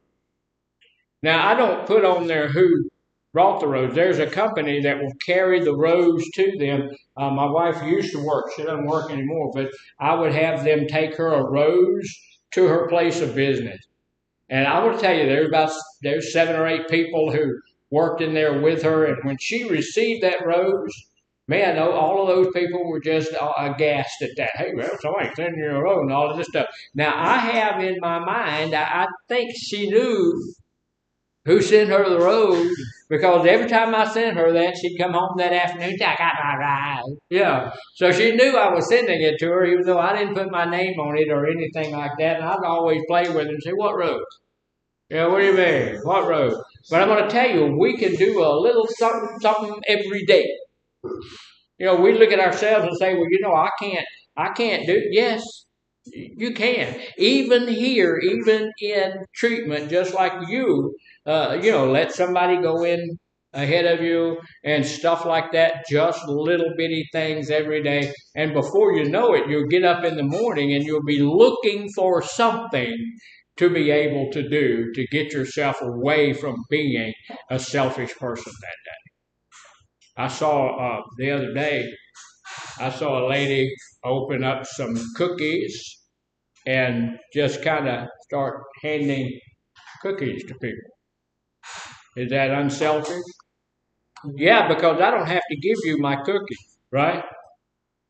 Now, I don't put on there who brought the rose. There's a company that will carry the rose to them. My wife used to work. She doesn't work anymore, but I would have them take her a rose to her place of business. And I will tell you, there's 7 or 8 people who worked in there with her, and when she received that rose, man, all of those people were just aghast at that. Hey, well, somebody sending you a rose and all of this stuff. Now, I have in my mind, I think she knew who sent her the rose, because every time I sent her that, she'd come home that afternoon, I got my rose. Yeah. So she knew I was sending it to her, even though I didn't put my name on it or anything like that. And I'd always play with her and say, what rose? Yeah, what do you mean? What rose? But I'm going to tell you, we can do a little something, something every day. You know, we look at ourselves and say, well, you know, I can't do it. Yes, you can. Even here, even in treatment, just like you know, let somebody go in ahead of you and stuff like that, just little bitty things every day. And before you know it, you'll get up in the morning and you'll be looking for something to be able to do to get yourself away from being a selfish person that day. I saw the other day, I saw a lady open up some cookies and just kind of start handing cookies to people. Is that unselfish? Yeah, because I don't have to give you my cookies, right?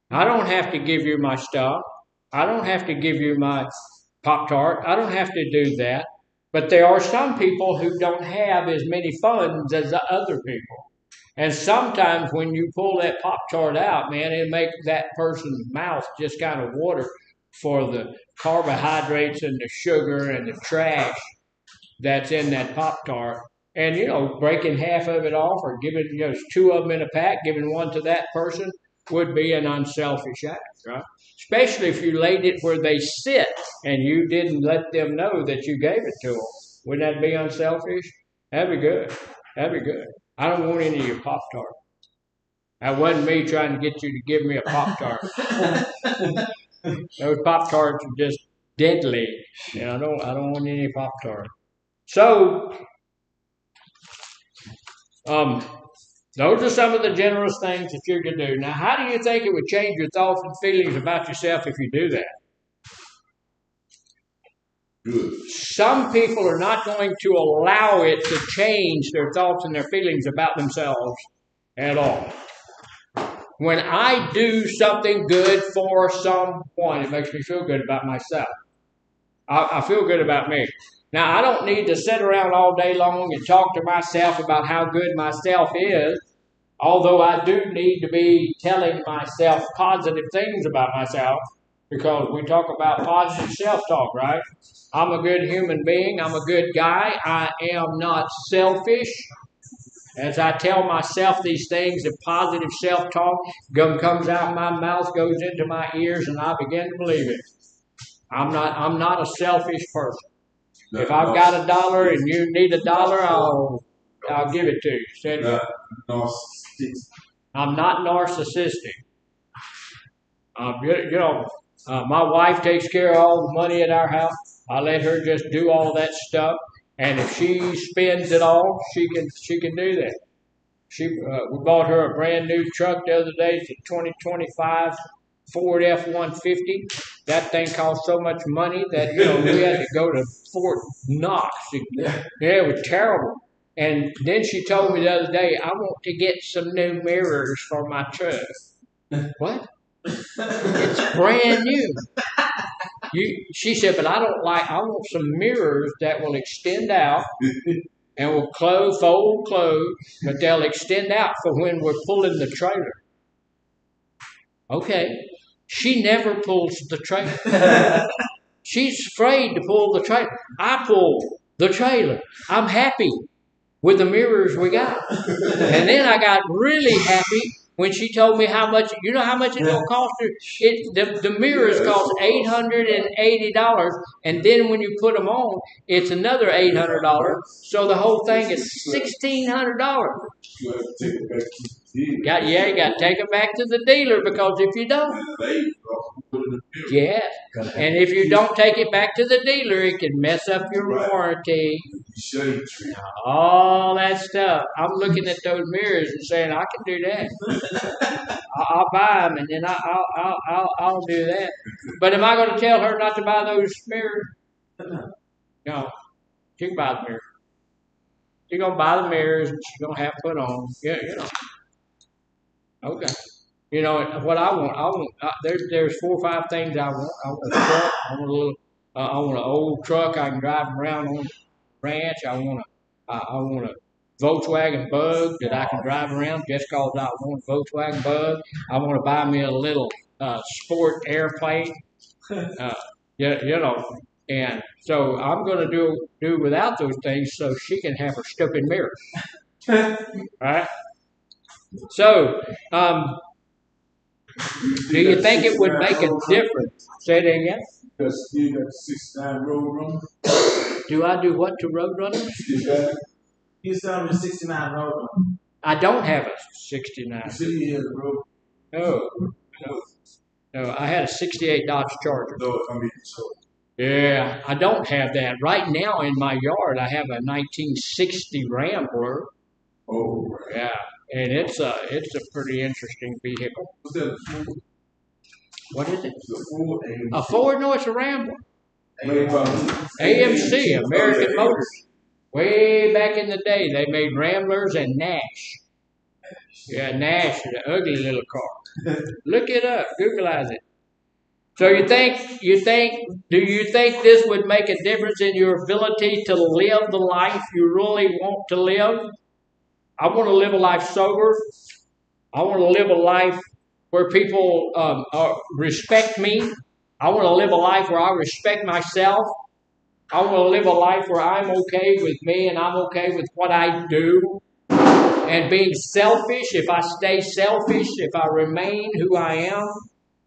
I don't have to give you my stuff. I don't have to give you my Pop-Tart. I don't have to do that. But there are some people who don't have as many funds as the other people. And sometimes when you pull that Pop-Tart out, man, it makes that person's mouth just kind of water for the carbohydrates and the sugar and the trash that's in that Pop-Tart. And, you know, breaking half of it off or giving, you know, 2 of them in a pack, giving 1 to that person would be an unselfish act, right? Especially if you laid it where they sit and you didn't let them know that you gave it to them. Wouldn't that be unselfish? That'd be good. That'd be good. I don't want any of your Pop-Tart. That wasn't me trying to get you to give me a Pop-Tart. Those Pop-Tarts are just deadly. And I don't want any Pop-Tart. So, those are some of the generous things that you can do. Now, how do you think it would change your thoughts and feelings about yourself if you do that? Good. Some people are not going to allow it to change their thoughts and their feelings about themselves at all. When I do something good for someone, it makes me feel good about myself. I feel good about me. Now, I don't need to sit around all day long and talk to myself about how good myself is, although I do need to be telling myself positive things about myself. because we talk about positive self-talk, right? I'm a good human being. I'm a good guy. I am not selfish. As I tell myself these things, the positive self-talk comes out my mouth, goes into my ears, and I begin to believe it. I'm not a selfish person. If I've got $1 and you need $1, I'll give it to you. Say it again. I'm not narcissistic. My wife takes care of all the money at our house. I let her just do all that stuff, and if she spends it all, she can do that. We bought her a brand new truck the other day. It's a 2025 Ford F-150. That thing cost so much money that we had to go to Fort Knox. It was terrible. And then she told me the other day, I want to get some new mirrors for my truck. What? It's brand new. She said, but I want some mirrors that will extend out and will fold close, but they'll extend out for when we're pulling the trailer. Okay. She never pulls the trailer. She's afraid to pull the trailer. I pull the trailer. I'm happy with the mirrors we got. And then I got really happy when she told me how much it's going to cost her. The mirrors cost $880, and then when you put them on, it's another $800. So the whole thing is $1,600. You got to take it back to the dealer, because if you don't, yes. And if you don't take it back to the dealer, it can mess up your warranty. All that stuff. I'm looking at those mirrors and saying, I can do that. I'll buy them, and then I'll do that. But am I going to tell her not to buy those mirrors? No. She can buy the mirrors. She's going to buy the mirrors, and she's going to have put on. Yeah, Okay. What I want. There's 4 or 5 things I want. I want a truck. I want an old truck I can drive around on the ranch. I want a Volkswagen Bug that I can drive around just because I want a Volkswagen Bug. I want to buy me a little sport airplane. And so I'm going to do without those things so she can have her stupid mirrors. Right? So, do you think it would make a difference? Say that again. Because you got 69 road runner. Do I do what to road runners? You sell me 69 road runner. I don't have a 69. You see, you had a road. No. I had a 68 Dodge Charger. No, I mean, so. Yeah, I don't have that. Right now in my yard, I have a 1960 Rambler. Oh, right. Yeah, and it's a pretty interesting vehicle. What's that? What is it? The Ford AMC. A Ford? No, it's a Rambler. AMC, American Motors. Way back in the day, they made Ramblers and Nash. Yeah, Nash is an ugly little car. Look it up. Googleize it. So do you think this would make a difference in your ability to live the life you really want to live? I want to live a life sober. I want to live a life where people respect me. I want to live a life where I respect myself. I want to live a life where I'm okay with me and I'm okay with what I do. And being selfish, if I stay selfish, if I remain who I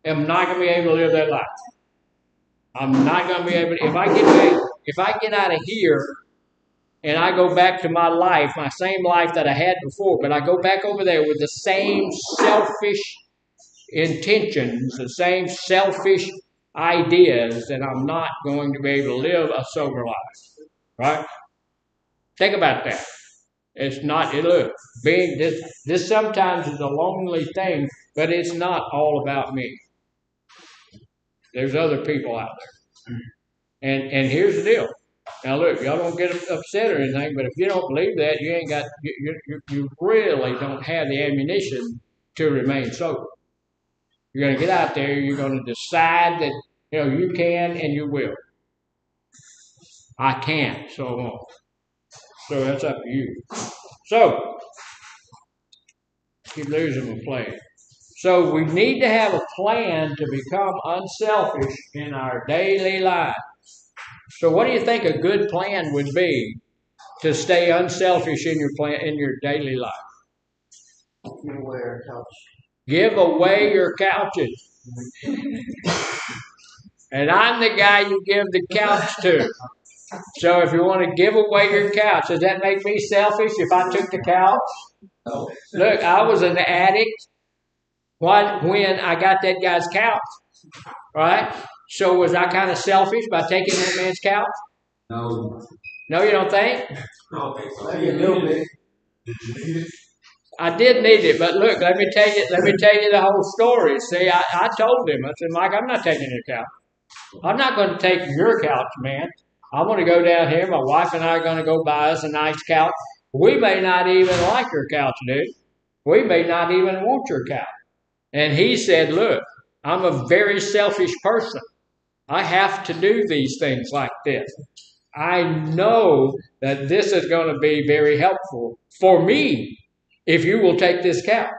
am not going to be able to live that life. I'm not going to be able to. If I get out of here and I go back to my life, my same life that I had before, but I go back over there with the same selfish intentions, the same selfish ideas, then I'm not going to be able to live a sober life. Right? Think about that. It's not, look, this sometimes is a lonely thing, but it's not all about me. There's other people out there. And here's the deal. Now look, y'all don't get upset or anything, but if you don't believe that, you really don't have the ammunition to remain sober. You're going to get out there, you're going to decide that, you can and you will. I can't, so I won't. So that's up to you. So, keep losing and playing. So we need to have a plan to become unselfish in our daily life. So what do you think a good plan would be to stay unselfish in your daily life? Give away our couch. Give away your couches. And I'm the guy you give the couch to. So if you want to give away your couch, does that make me selfish if I took the couch? Look, I was an addict when I got that guy's couch, right? So was I kind of selfish by taking that man's couch? No. No, you don't think? I don't think so. Maybe a little bit. I did need it, but look, let me tell you the whole story. See, I told him, I said, Mike, I'm not taking your couch. I'm not going to take your couch, man. I'm going to go down here. My wife and I are going to go buy us a nice couch. We may not even like your couch, dude. We may not even want your couch. And he said, look, I'm a very selfish person. I have to do these things like this. I know that this is going to be very helpful for me if you will take this couch.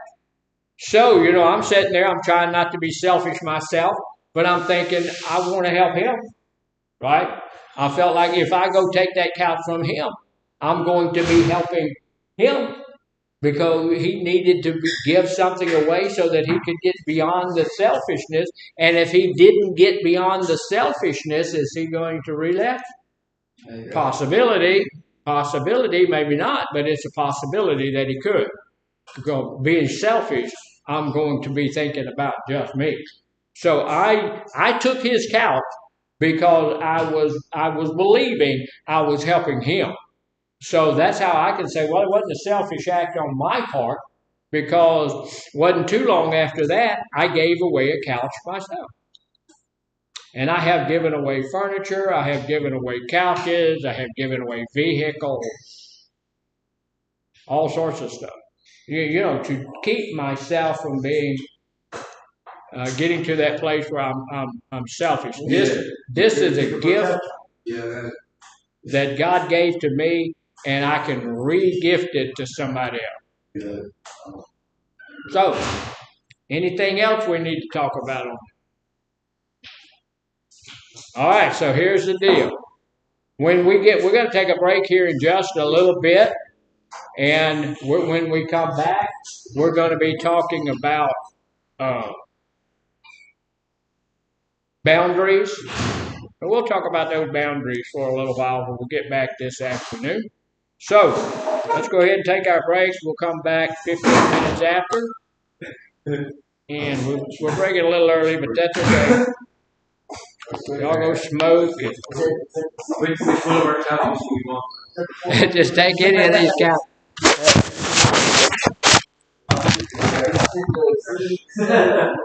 So, I'm sitting there, I'm trying not to be selfish myself, but I'm thinking I want to help him, right? I felt like if I go take that couch from him, I'm going to be helping him because he needed to give something away so that he could get beyond the selfishness. And if he didn't get beyond the selfishness, is he going to relapse? Possibility, maybe not, but it's a possibility that he could. Because being selfish, I'm going to be thinking about just me. So I took his couch because I was believing I was helping him. So that's how I can say, well, it wasn't a selfish act on my part because it wasn't too long after that I gave away a couch myself. And I have given away furniture, I have given away couches, I have given away vehicles, all sorts of stuff. To keep myself from being getting to that place where I'm selfish. This is a gift that God gave to me, and I can re-gift it to somebody else. So, anything else we need to talk about on it? All right, so here's the deal. We're going to take a break here in just a little bit, and when we come back, we're going to be talking about boundaries. And we'll talk about those boundaries for a little while when we'll get back this afternoon. So, let's go ahead and take our breaks. We'll come back 15 minutes after. And we're breaking a little early, but that's okay. Y'all go smoke. Just take any of these counts.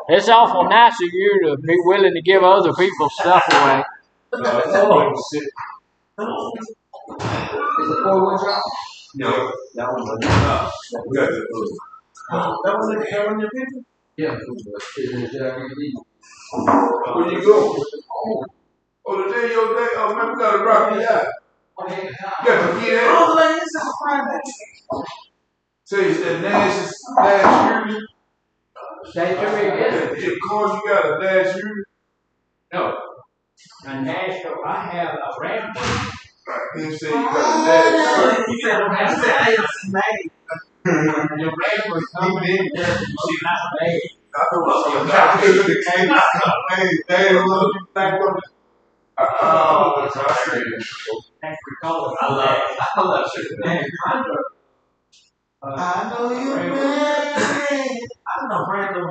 It's awful nice of you to be willing to give other people's stuff away. No, that one wasn't. We got the that was your picture? Yeah. Where you go? Oh, the day your day. Oh, man, we got to rock the yacht. You got to get that. So you said Nash Uni? Say to me again. Of course, you got a Nash Uni. No. A Nashville, I have a Rambo. You say you got a Nash Uni. He said a Nash. Your Rambo coming in there. She's not made. I know oh, that's right. Thanks for calling. I love it. I know you man. I know random.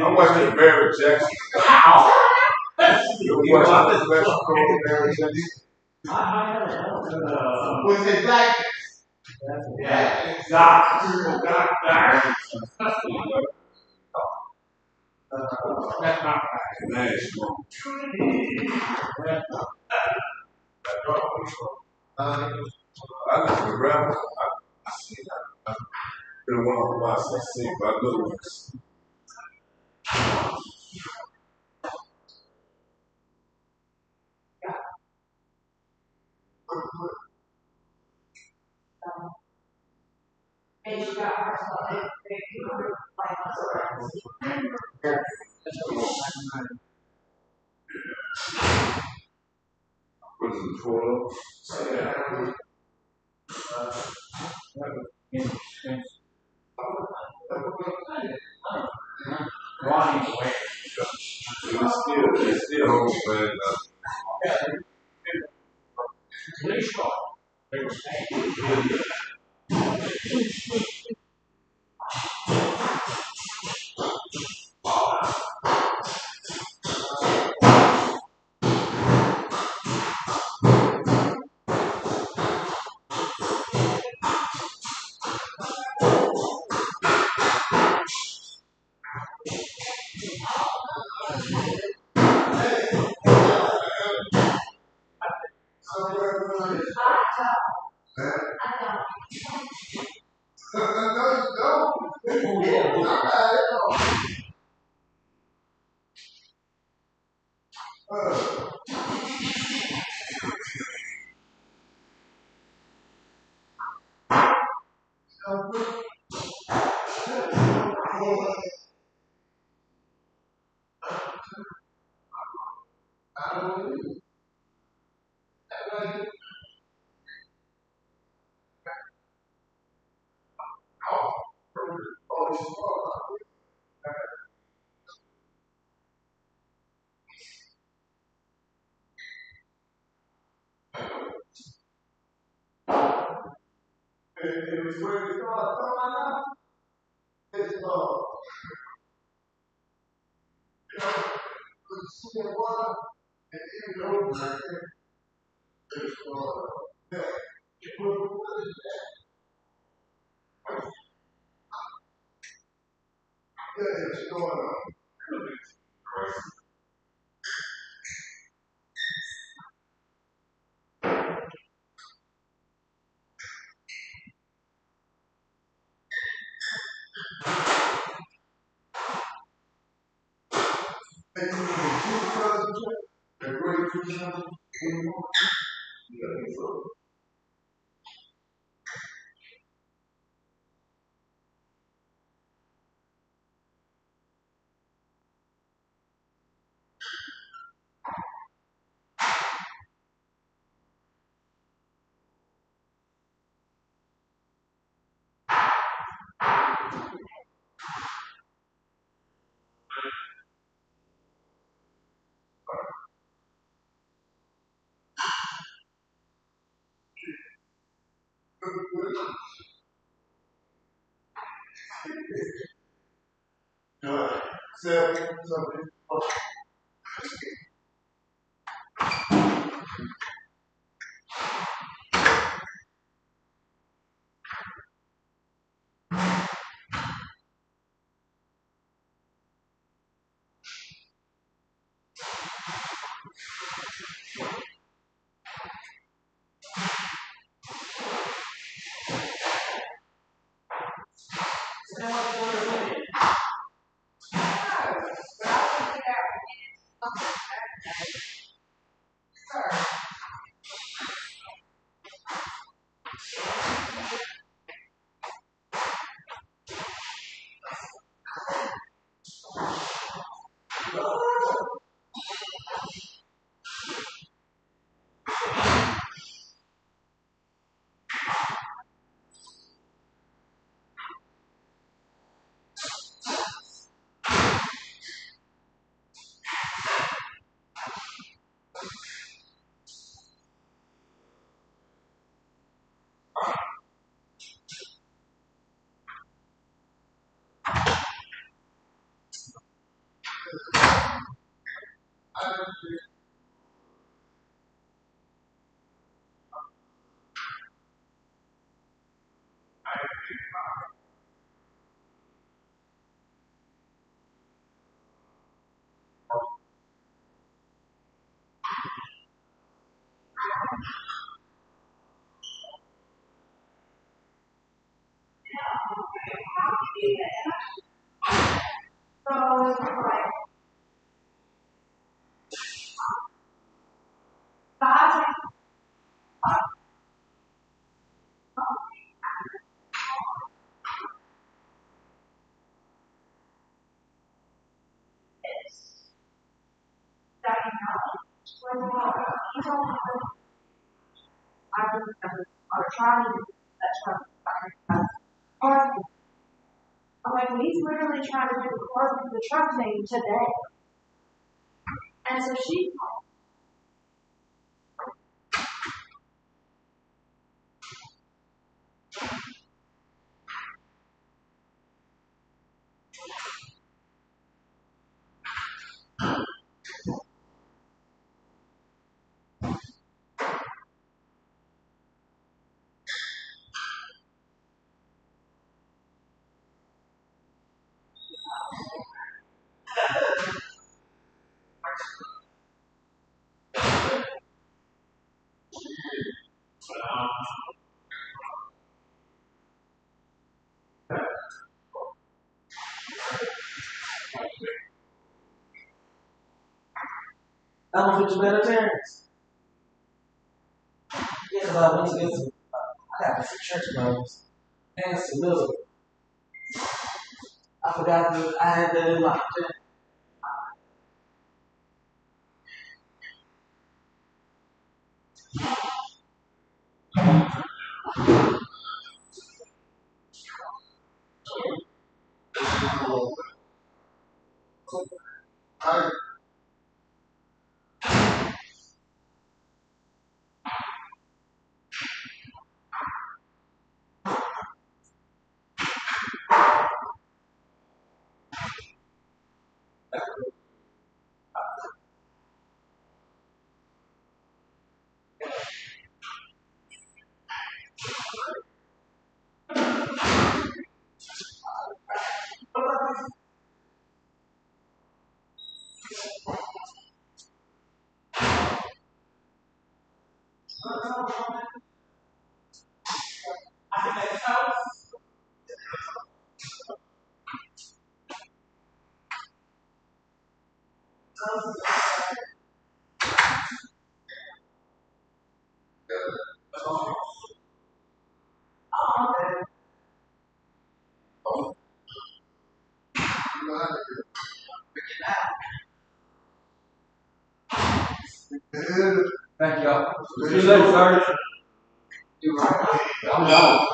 I'm watching Barry Jackson. Wow. You watching Barry Jackson? Was it black? Yeah. Doctor. That's not nice. I like the rapper. I see that. Been one of my sing by good ones. And she got her son. What is it, 12? It's still home, man. It was where it started coming out. It's the water and even over there. It's that you put the wood in that. Yeah, it's going on. And you need two cousins, a great two cousins, anymore. Yeah, so. Seven, something. I'm like, well, he's literally trying to do the truck thing today. And so she I'm gonna put you better parents. Yeah, I went to this. I got some church brothers. And some little. I forgot that I had that in my. Thank y'all. See you later, sir. I'm done.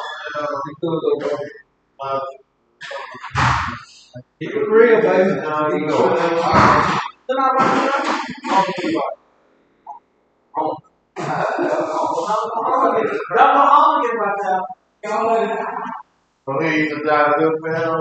Keep it real, baby. Keep going. Please, I'm trying to do better.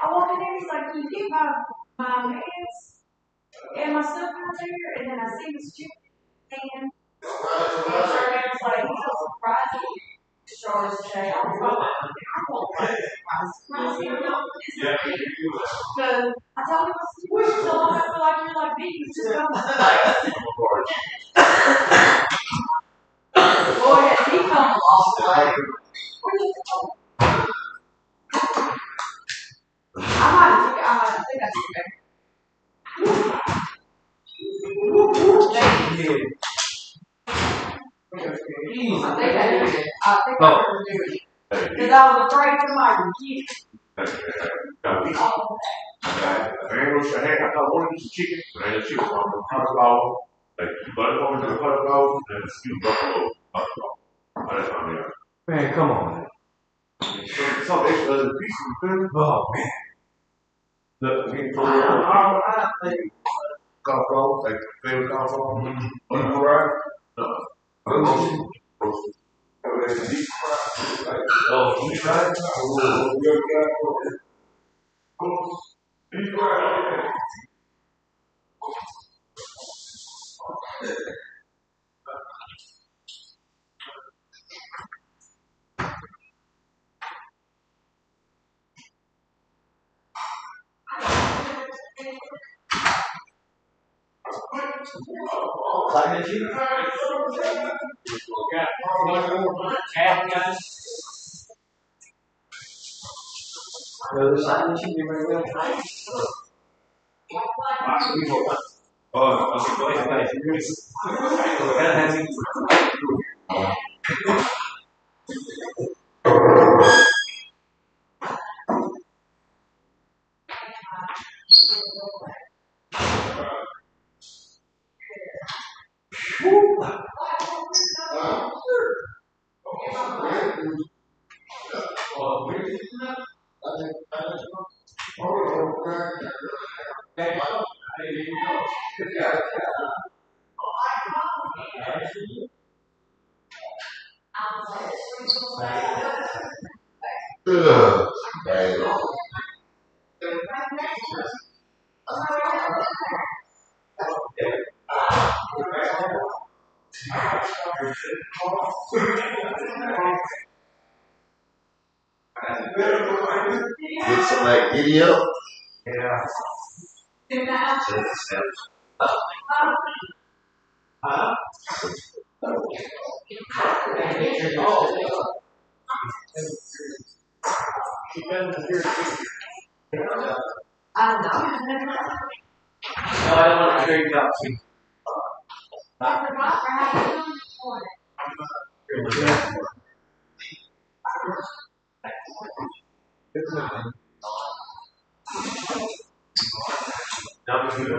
I walk in there, he's like, can you get my pants and my stuff out there? And then I see this chick and her name's like, he's so surprised discharged today. I was like, because I told him, I said, you wish so long I feel like you're like me. You just don't boy, has he come a long way. I think I took it. I think I did. I think I did. Because I was afraid somebody would get it. Got pizza. I thought one of these chicken, but I ain't chicken. So I'm gonna cauliflower, like buttercorn and cauliflower, and a few buffalo cauliflower. Oh, that's what I mean. Man, come on, man. Some extra other pieces. Oh, man. Look, we can throw it on. Cauliflower, like favorite cauliflower. Right? Roasted. Roasted. Deep fried. Like, Oh, you tried? deep fried. Like that, you? Got one more tab, guys. The side that you give me real tight. Okay, go ahead. Get some like giddy up. Yeah. No, I don't want to drink up to.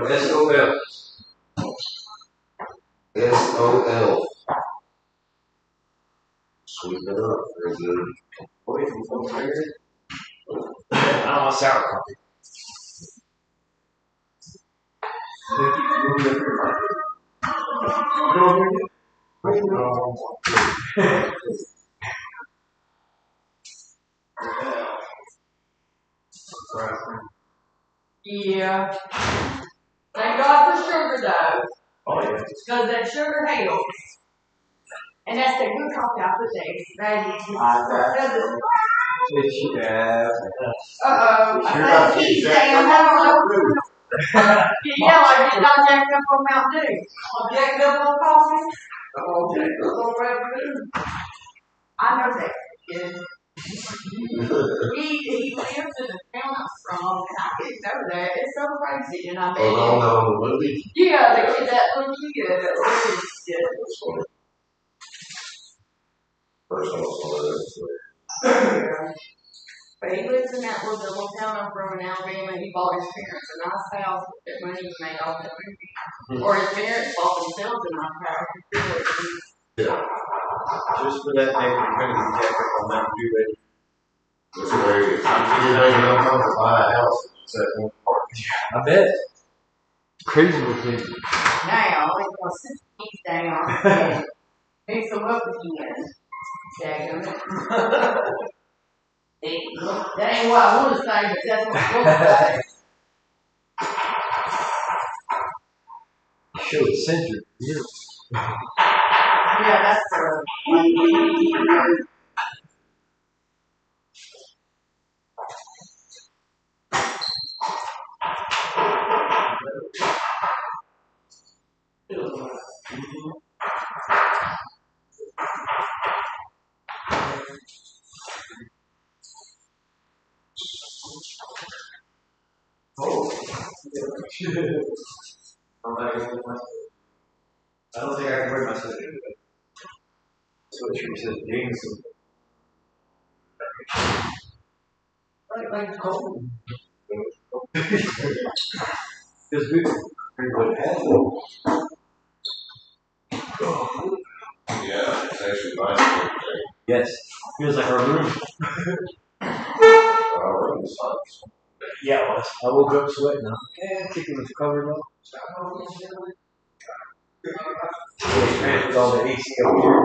S-O-L. S-O-L. Sweeten it up. Very good. I don't want sour coffee. Yeah. Thank God for sugar though, Oh, yeah. because that sugar helps. And that's the good coffee I put there. Uh-oh, I think he's down. Yeah, I did not jack up on Mountain Dew. I jacked up on coffee. Oh, jacked up on Mountain Dew. I know that kid. He lives in the town I'm from, and I didn't know that. It's so crazy, and I met him. Yeah, the kid, that little kid, that little kid. But he lives in that little town I'm from in Alabama. He bought his parents a nice house with that money he made off that movie. Or his parents bought themselves a nice house. Yeah. Just for that name, you're going to get jacked up on Mountain Dew, baby. That's hilarious. You didn't make enough time to buy a house. I bet. Crazy with me. Now, he's going to sit these down and mix them up again. Daggum. That ain't what I want to say, but that's what I want to say. Show the center. Yeah, that's I don't think I can wear my sweater. That's what she says, jeans. Like cold. Because we would have it. Yeah, it's actually nice. Yes. Feels like our room. Yeah, well, I woke up sweating. I'm thinking it was covered up. With all the AC up here.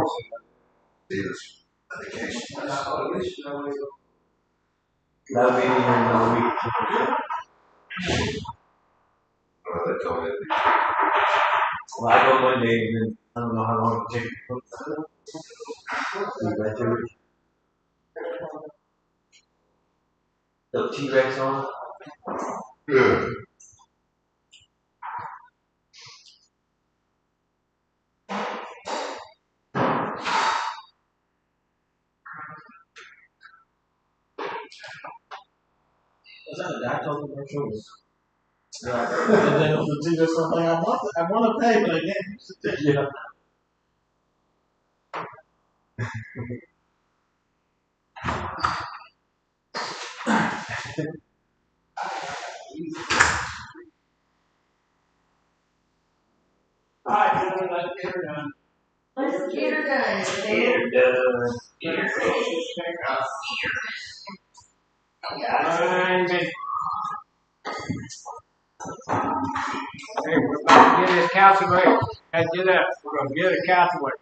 That'll be in another week. Well, I go Monday and then I don't know how long it takes. The T-Rex on? Yeah. Was that a Dactyl commercial? And then it was either something I want to pay, but I can't use the ticket. Yeah. Alright, let's get her done. Let's get her done. Fine, man. Hey, we're about to get this calculator. Hey, get up. We're going to get a calculator.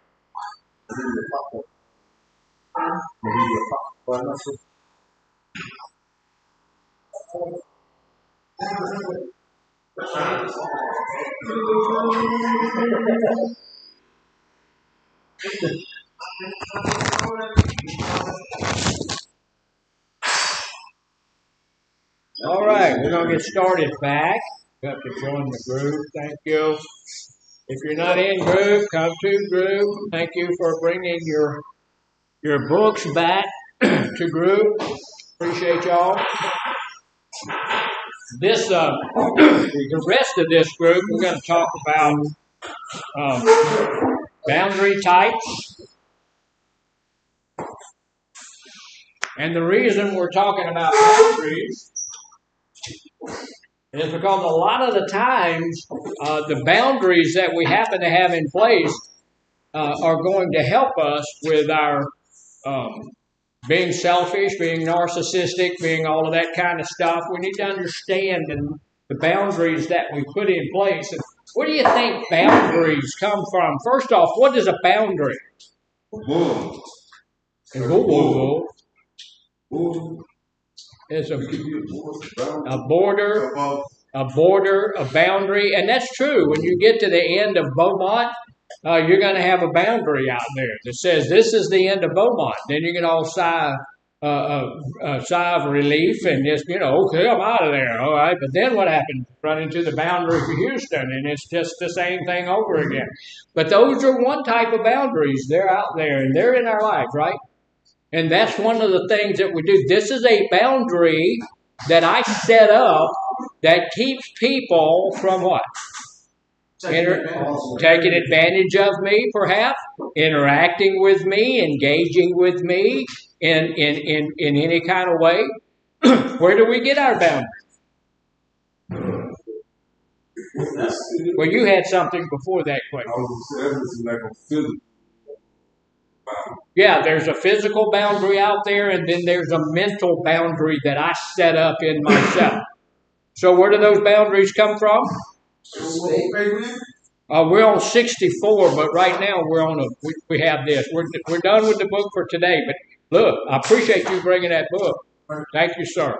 All right, we're going to get started back. You have to join the group. Thank you. If you're not in group, come to group. Thank you for bringing your books back to group. Appreciate y'all. This the rest of this group, we're going to talk about boundary types. And the reason we're talking about boundaries is because a lot of the times the boundaries that we happen to have in place are going to help us with our being selfish, being narcissistic, being all of that kind of stuff. We need to understand the boundaries that we put in place. And where do you think boundaries come from? First off, what is a boundary? Boom. It's a border, a boundary, and that's true. When you get to the end of Beaumont, you're going to have a boundary out there that says this is the end of Beaumont. Then you can all sigh of relief and just, okay, I'm out of there. All right, but then what happens? Run into the boundary for Houston, and it's just the same thing over again. But those are one type of boundaries. They're out there, and they're in our life, right? And that's one of the things that we do. This is a boundary that I set up that keeps people from what? Taking advantage of me, perhaps, interacting with me, engaging with me in any kind of way. Where do we get our boundaries? Well, you had something before that question. Yeah, there's a physical boundary out there, and then there's a mental boundary that I set up in myself. So where do those boundaries come from? We're on 64, but right now we have this. We're done with the book for today. But look, I appreciate you bringing that book. Thank you, sir.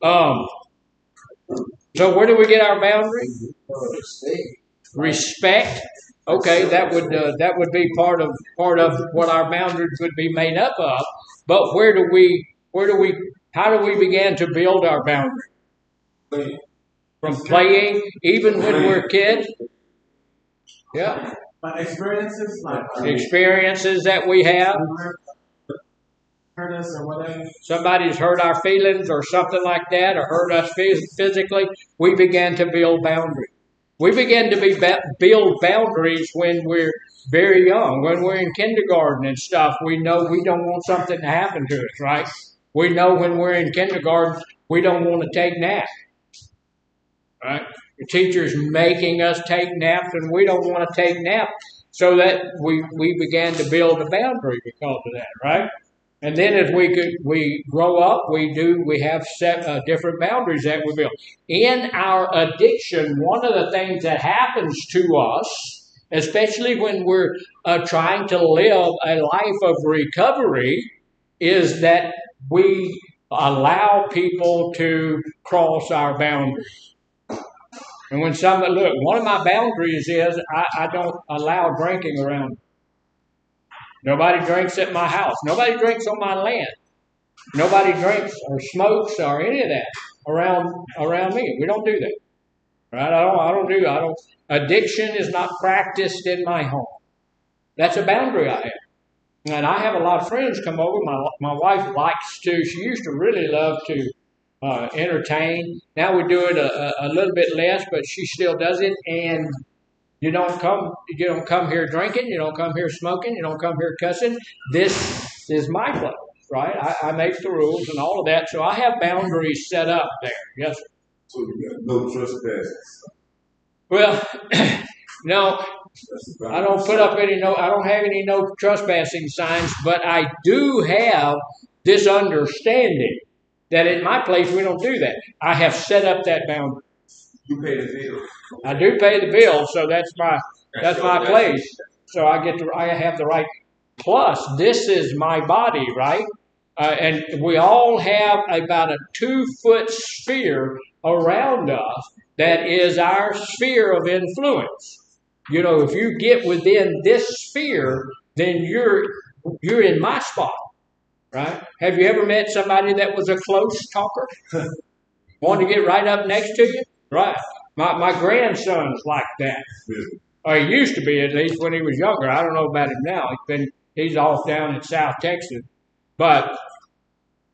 So where do we get our boundaries? Respect. Okay, that would be part of what our boundaries would be made up of. But how do we begin to build our boundaries? From playing, even when we're kids. Yeah. Experiences that we have. Hurt us or whatever. Somebody's hurt our feelings or something like that, or hurt us physically. We began to build boundaries. We begin to build boundaries when we're very young, when we're in kindergarten and stuff. We know we don't want something to happen to us, right? We know when we're in kindergarten, we don't want to take naps. Right? The teacher's making us take naps, and we don't want to take naps. So that we began to build a boundary because of that, right? And then as we grow up, we have set different boundaries that we build. In our addiction, one of the things that happens to us, especially when we're trying to live a life of recovery, is that we allow people to cross our boundaries. And when somebody, look, one of my boundaries is I don't allow drinking around me. Nobody drinks at my house. Nobody drinks on my land. Nobody drinks or smokes or any of that around me. We don't do that. Right? I don't. Addiction is not practiced in my home. That's a boundary I have. And I have a lot of friends come over. My wife likes to. She used to really love to entertain. Now we do it a little bit less, but she still does it. And you don't come here drinking. You don't come here smoking. You don't come here cussing. This is my place, right? I make the rules and all of that. So I have boundaries set up there. Yes, sir. So you got no trespassing. Well, no, I don't put up any I don't have any no trespassing signs, but I do have this understanding that in my place we don't do that. I have set up that boundary. You pay the bill. I do pay the bill, so that's my place. So I have the right. Plus, this is my body, right? And we all have about a 2-foot sphere around us that is our sphere of influence. You know, if you get within this sphere, then you're in my spot, right? Have you ever met somebody that was a close talker? Wanted to get right up next to you? Right. My grandson's like that. Or he used to be, at least when he was younger. I don't know about him now. He's off down in South Texas. But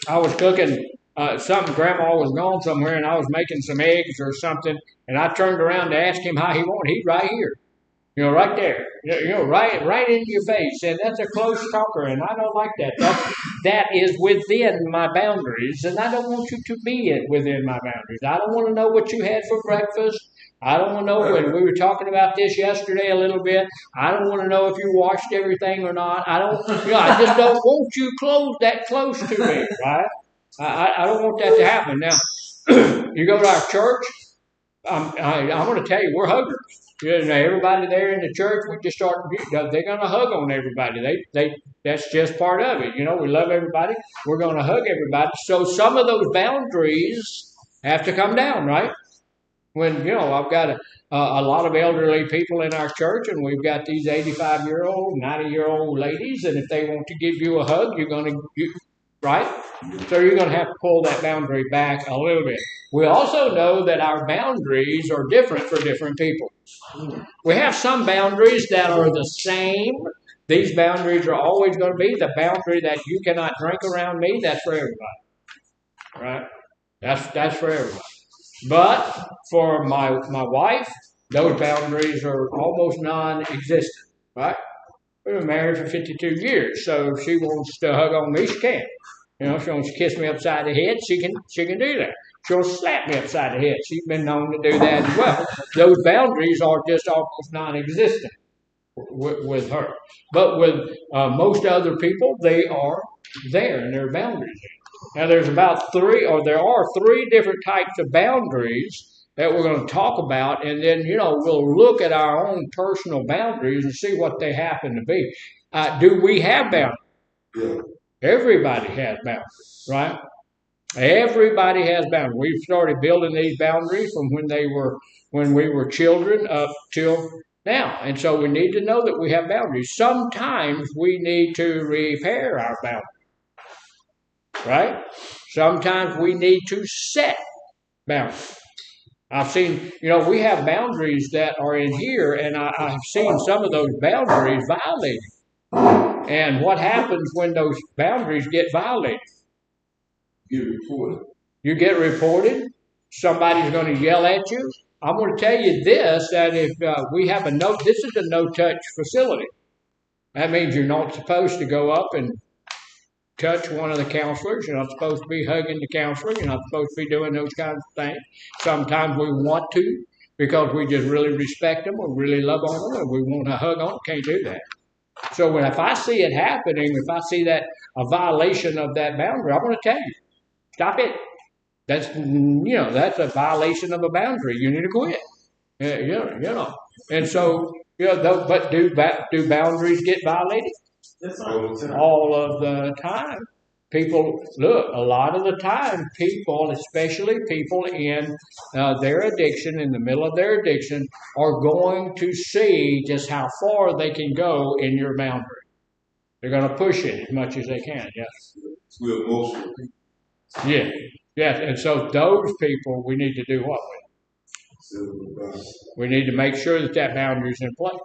I was cooking something. Grandma was gone somewhere, and I was making some eggs or something. And I turned around to ask him how he wanted. He's right here. You know, right there. You know, right in your face. And that's a close talker, and I don't like that. That is within my boundaries, and I don't want you to be within my boundaries. I don't want to know what you had for breakfast. I don't want to know when we were talking about this yesterday a little bit. I don't want to know if you washed everything or not. I just don't want you that close to me, right? I don't want that to happen. Now, you go to our church. I'm going to tell you, we're huggers. You know, everybody there in the church, we just start. They're going to hug on everybody. That's just part of it. You know, we love everybody. We're going to hug everybody. So some of those boundaries have to come down, right? When I've got a lot of elderly people in our church, and we've got these 85-year-old, 90-year-old ladies, and if they want to give you a hug, you're going to. Right? So you're going to have to pull that boundary back a little bit. We also know that our boundaries are different for different people. We have some boundaries that are the same. These boundaries are always going to be the boundary that you cannot drink around me. That's for everybody. Right? That's for everybody. But for my wife, those boundaries are almost non-existent. Right? We've been married for 52 years, so if she wants to hug on me, she can. You know, if she wants to kiss me upside the head, she can do that. She'll slap me upside the head. She's been known to do that as well. Those boundaries are just almost non-existent with her. But with most other people, they are there, and there are boundaries. Now, there are three different types of boundaries that we're going to talk about, and then, we'll look at our own personal boundaries and see what they happen to be. Do we have boundaries? Yeah. Everybody has boundaries, right? Everybody has boundaries. We've started building these boundaries from when we were children up till now. And so we need to know that we have boundaries. Sometimes we need to repair our boundaries, right? Sometimes we need to set boundaries. I've seen, we have boundaries that are in here, and I've seen some of those boundaries violated. And what happens when those boundaries get violated? You get reported. Somebody's going to yell at you. I'm going to tell you this, that if we have this is a no-touch facility. That means you're not supposed to go up and touch one of the counselors. You're not supposed to be hugging the counselor. You're not supposed to be doing those kinds of things. Sometimes we want to because we just really respect them or really love on them and we want to hug on them. Can't do that. So if I see it happening, if I see that a violation of that boundary, I'm going to tell you, stop it. That's a violation of a boundary. You need to quit. And so, but do boundaries get violated? All of the time. People, look, a lot of the time, people, especially people in their addiction, in the middle of their addiction, are going to see just how far they can go in your boundary. They're going to push it as much as they can, yes. We're emotional people. Yeah, yes. And so those people, we need to do what with? We need to make sure that boundary is in place.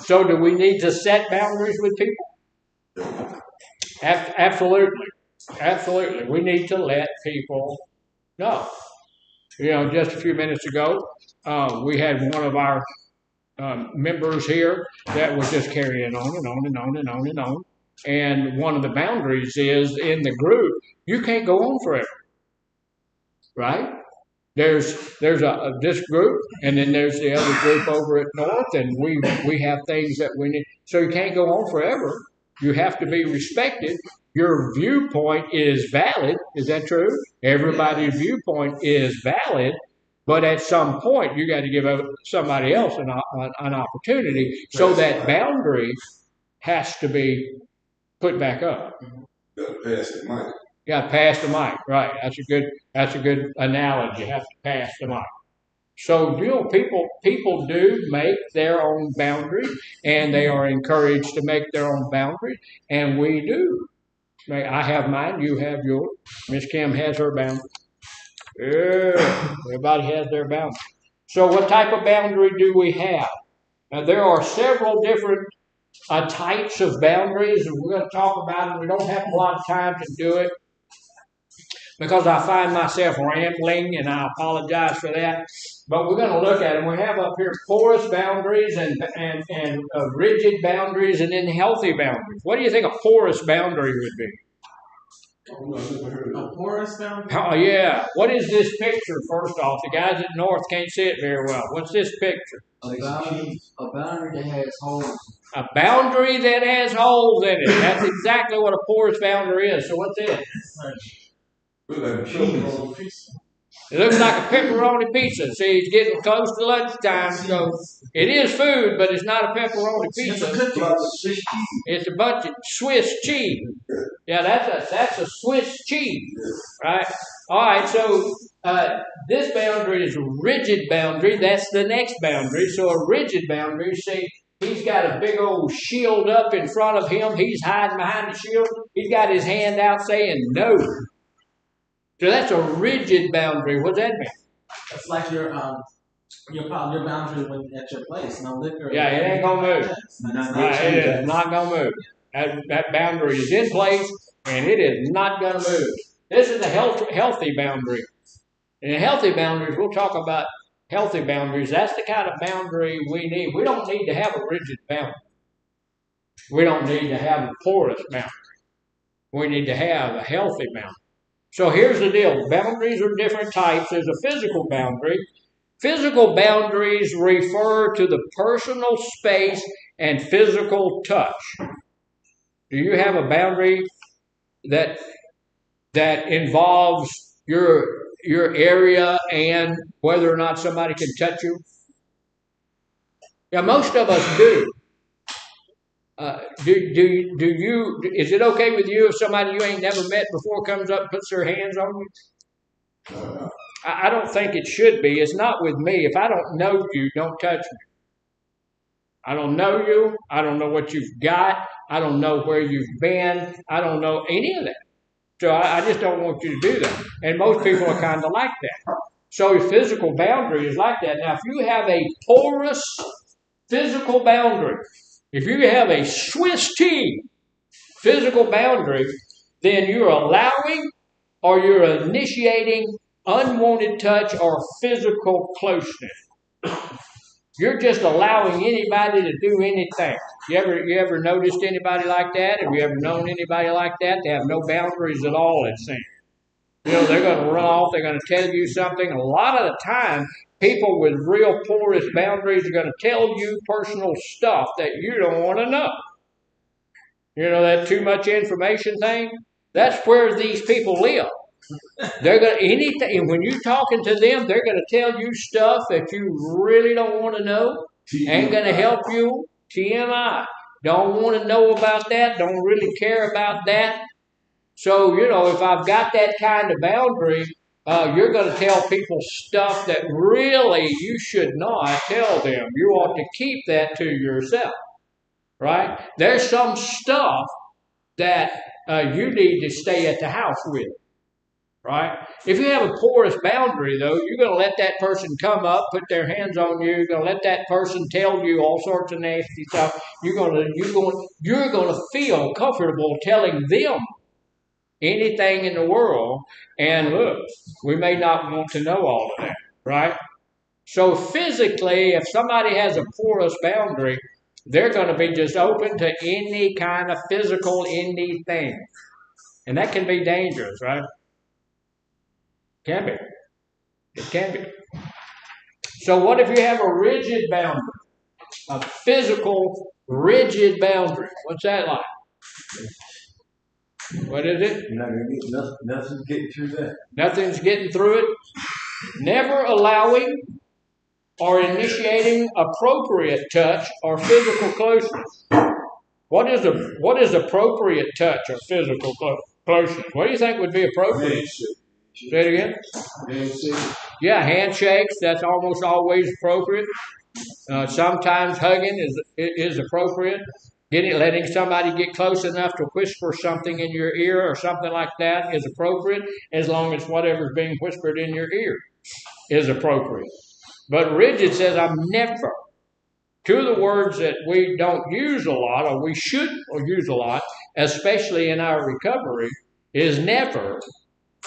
So do we need to set boundaries with people? Absolutely. Absolutely. We need to let people know. Just a few minutes ago, we had one of our members here that was just carrying on and on and on and on and on. And one of the boundaries is in the group, you can't go on forever. Right? There's this group, and then there's the other group over at North, and we have things that we need. So you can't go on forever. You have to be respected. Your viewpoint is valid. Is that true? Everybody's viewpoint is valid, but at some point you got to give somebody else an opportunity. So that boundary has to be put back up. Pass the mic. Yeah, pass the mic. Right. That's a good analogy. You have to pass the mic. So people do make their own boundaries, and they are encouraged to make their own boundaries, and we do. I have mine. You have yours. Miss Kim has her boundary. Yeah, everybody has their boundary. So what type of boundary do we have? Now there are several different types of boundaries, and we're going to talk about them. We don't have a lot of time to do it, because I find myself rambling, and I apologize for that. But we're going to look at them. We have up here porous boundaries and rigid boundaries, and then healthy boundaries. What do you think a porous boundary would be? A porous boundary? Oh, yeah. What is this picture, first off? The guys at North can't see it very well. What's this picture? A boundary that has holes. A boundary that has holes in it. That's exactly what a porous boundary is. So what's it? It looks like a pepperoni pizza. See, it's getting close to lunchtime, so it is food, but it's not a pepperoni pizza. It's a bunch of Swiss cheese. Yeah, that's a Swiss cheese, right? All right, so this boundary is a rigid boundary. That's the next boundary. So a rigid boundary, see, he's got a big old shield up in front of him. He's hiding behind the shield. He's got his hand out saying no. So that's a rigid boundary. What does that mean? It's like your boundary when at your place. No liquor. Yeah, it ain't gonna move. It is not gonna move. That boundary is in place, and it is not gonna move. This is a healthy boundary. And in healthy boundaries, we'll talk about healthy boundaries. That's the kind of boundary we need. We don't need to have a rigid boundary. We don't need to have a porous boundary. We need to have a healthy boundary. So here's the deal. Boundaries are different types. There's a physical boundary. Physical boundaries refer to the personal space and physical touch. Do you have a boundary that involves your area and whether or not somebody can touch you? Yeah, most of us do. Is it okay with you if somebody you ain't never met before comes up and puts their hands on you? I don't think it should be. It's not with me. If I don't know you, don't touch me. I don't know you. I don't know what you've got. I don't know where you've been. I don't know any of that. So I just don't want you to do that. And most people are kind of like that. So physical boundary is like that. Now, if you have a porous physical boundary, if you have a Swiss cheese physical boundary, then you're allowing or you're initiating unwanted touch or physical closeness. You're just allowing anybody to do anything. You ever noticed anybody like that? Have you ever known anybody like that? They have no boundaries at all, it seems. They're going to run off. They're going to tell you something. A lot of the time, people with real porous boundaries are going to tell you personal stuff that you don't want to know. That too much information thing? That's where these people live. They're going to anything when you're talking to them, they're going to tell you stuff that you really don't want to know. Ain't going to help you. TMI. Don't want to know about that. Don't really care about that. So, if I've got that kind of boundary, you're going to tell people stuff that really you should not tell them. You ought to keep that to yourself, right? There's some stuff that you need to stay at the house with, right? If you have a porous boundary, though, you're going to let that person come up, put their hands on you. You're going to let that person tell you all sorts of nasty stuff. You're going to feel comfortable telling them anything in the world, and look, we may not want to know all of that, right? So physically, if somebody has a porous boundary, they're going to be just open to any kind of physical anything. And that can be dangerous, right? Can be. It can be. So what if you have a rigid boundary? A physical, rigid boundary. What's that like? What is it? Nothing's getting through that. Nothing's getting through it. Never allowing or initiating appropriate touch or physical closeness. What is appropriate touch or physical closeness? What do you think would be appropriate? Say it again. Handshake. Yeah, handshakes. That's almost always appropriate. Sometimes hugging is appropriate. Letting somebody get close enough to whisper something in your ear or something like that is appropriate, as long as whatever's being whispered in your ear is appropriate. But rigid says, I'm never. Two of the words that we don't use a lot, or we should use a lot, especially in our recovery, is never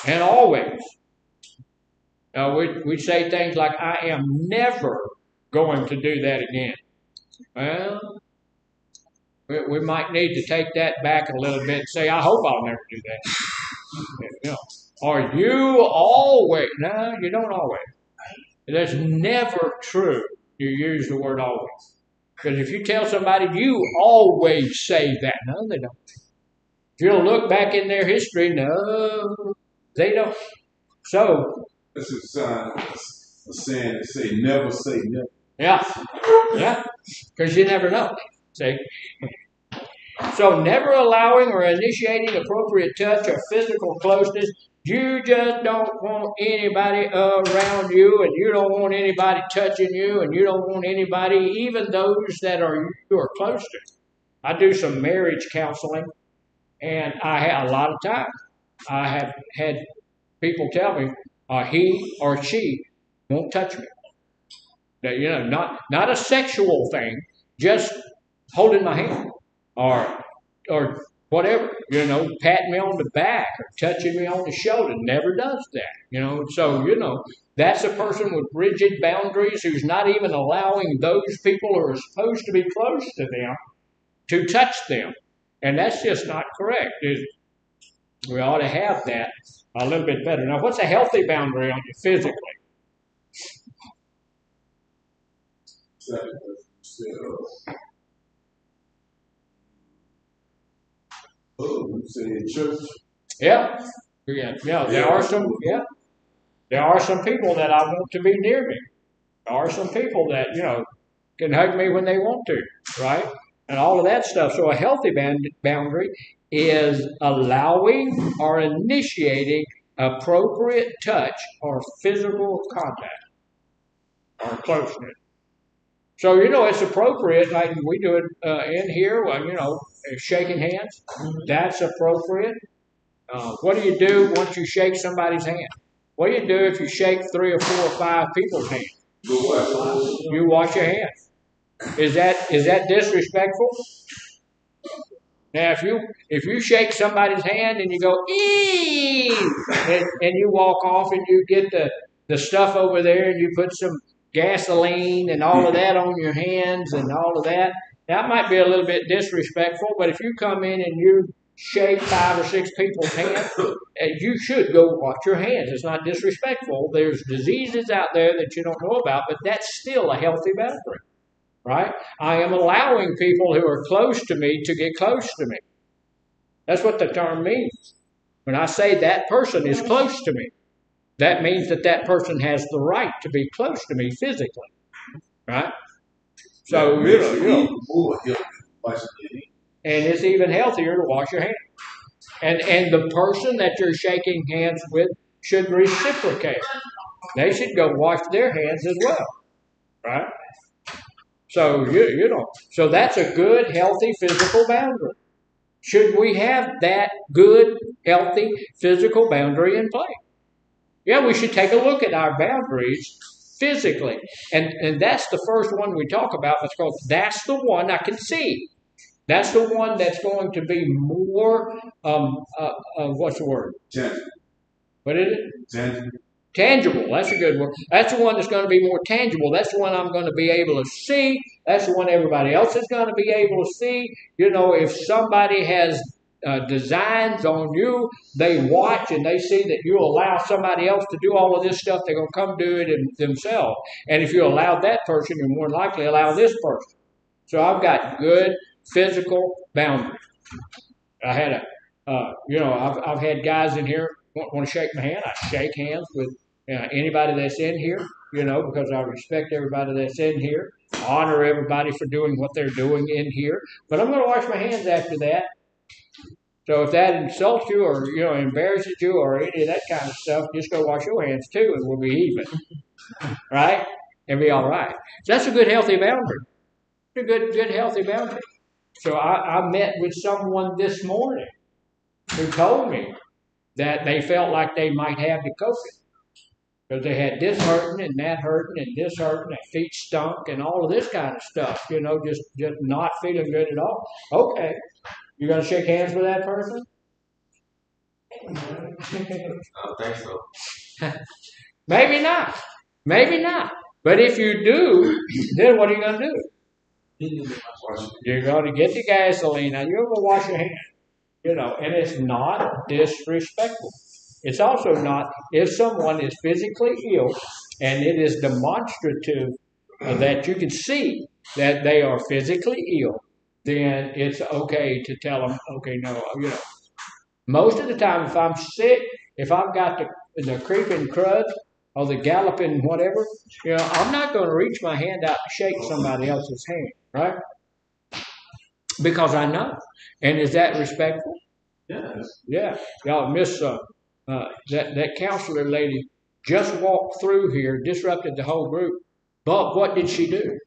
and always. We say things like, I am never going to do that again. Well, we might need to take that back a little bit and say, I hope I'll never do that. Or you always. No, you don't always. That's never true. You use the word always. Because if you tell somebody, you always say that. No, they don't. If you'll look back in their history, no, they don't. So. This is a saying that say never say never. Yeah. Because you never know. See? So never allowing or initiating appropriate touch or physical closeness. You just don't want anybody around you, and you don't want anybody touching you, and you don't want anybody, even those that you are close to. I do some marriage counseling, and I have a lot of times I have had people tell me he or she won't touch me. That, not a sexual thing, just holding my hand or whatever, patting me on the back or touching me on the shoulder. Never does that, So, that's a person with rigid boundaries who's not even allowing those people who are supposed to be close to them to touch them. And that's just not correct. We ought to have that a little bit better. Now, what's a healthy boundary on you physically? You say in church? Yeah. There are some people that I want to be near me. There are some people that can hug me when they want to, right? And all of that stuff. So a healthy boundary is allowing or initiating appropriate touch or physical contact or closeness. So, it's appropriate, like we do it in here, shaking hands. That's appropriate. What do you do once you shake somebody's hand? What do you do if you shake 3 or 4 or 5 people's hands? You wash your hands. Is that disrespectful? Now, if you shake somebody's hand and you go, eee, and you walk off and you get the stuff over there and you put some gasoline and all of that on your hands and all of that. That might be a little bit disrespectful, but if you come in and you shake 5 or 6 people's hands, you should go wash your hands. It's not disrespectful. There's diseases out there that you don't know about, but that's still a healthy boundary, right? I am allowing people who are close to me to get close to me. That's what the term means. When I say that person is close to me, that means that that person has the right to be close to me physically, right? So, and it's even healthier to wash your hands. And the person that you're shaking hands with should reciprocate. They should go wash their hands as well, right? So, so that's a good, healthy physical boundary. Should we have that good, healthy physical boundary in place? Yeah, we should take a look at our boundaries physically. And that's the first one we talk about because that's the one I can see. That's the one that's going to be more, what's the word? Tangible. What is it? Tangible. Tangible. That's a good word. That's the one that's going to be more tangible. That's the one I'm going to be able to see. That's the one everybody else is going to be able to see. You know, if somebody has designs on you, they watch and they see that you allow somebody else to do all of this stuff, they're going to come do it themselves. And if you allow that person, you're more likely to allow this person. So I've got good physical boundaries. I had I've had guys in here want to shake my hand. I shake hands with anybody that's in here, because I respect everybody that's in here, honor everybody for doing what they're doing in here. But I'm going to wash my hands after that. So if that insults you or, embarrasses you or any of that kind of stuff, just go wash your hands too and we'll be even. Right? And be all right. So that's a good, healthy boundary. A good, healthy boundary. So I met with someone this morning who told me that they felt like they might have the COVID. Because they had this hurting and that hurting and this hurting, their feet stunk and all of this kind of stuff, just not feeling good at all. Okay. You going to shake hands with that person? I don't think so. Maybe not. Maybe not. But if you do, then what are you going to do? You're going to get the gasoline and you're going to wash your hands. And it's not disrespectful. It's also not, if someone is physically ill and it is demonstrative that you can see that they are physically ill, then it's okay to tell them, okay, no, Most of the time, if I'm sick, if I've got the creeping crud or the galloping whatever, I'm not going to reach my hand out to shake somebody else's hand, right? Because I know. And is that respectful? Yes. Yeah. Y'all miss that counselor lady just walked through here, disrupted the whole group. But what did she do?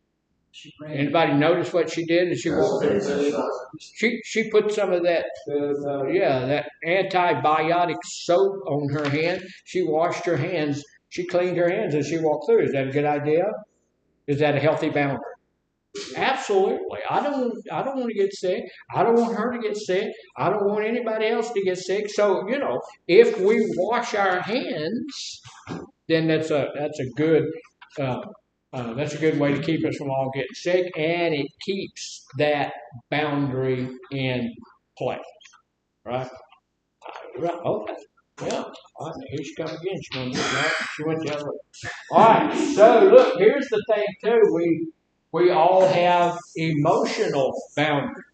Anybody notice what she did? She walked through. She put some of that that antibiotic soap on her hand. She washed her hands. She cleaned her hands as she walked through. Is that a good idea? Is that a healthy boundary? Absolutely. I don't want to get sick. I don't want her to get sick. I don't want anybody else to get sick. So, if we wash our hands, then that's a good way to keep us from all getting sick, and it keeps that boundary in place. Right? Right. Okay. Yeah. All right. Here she comes again. She went the other way. All right. So look, here's the thing too. We all have emotional boundaries.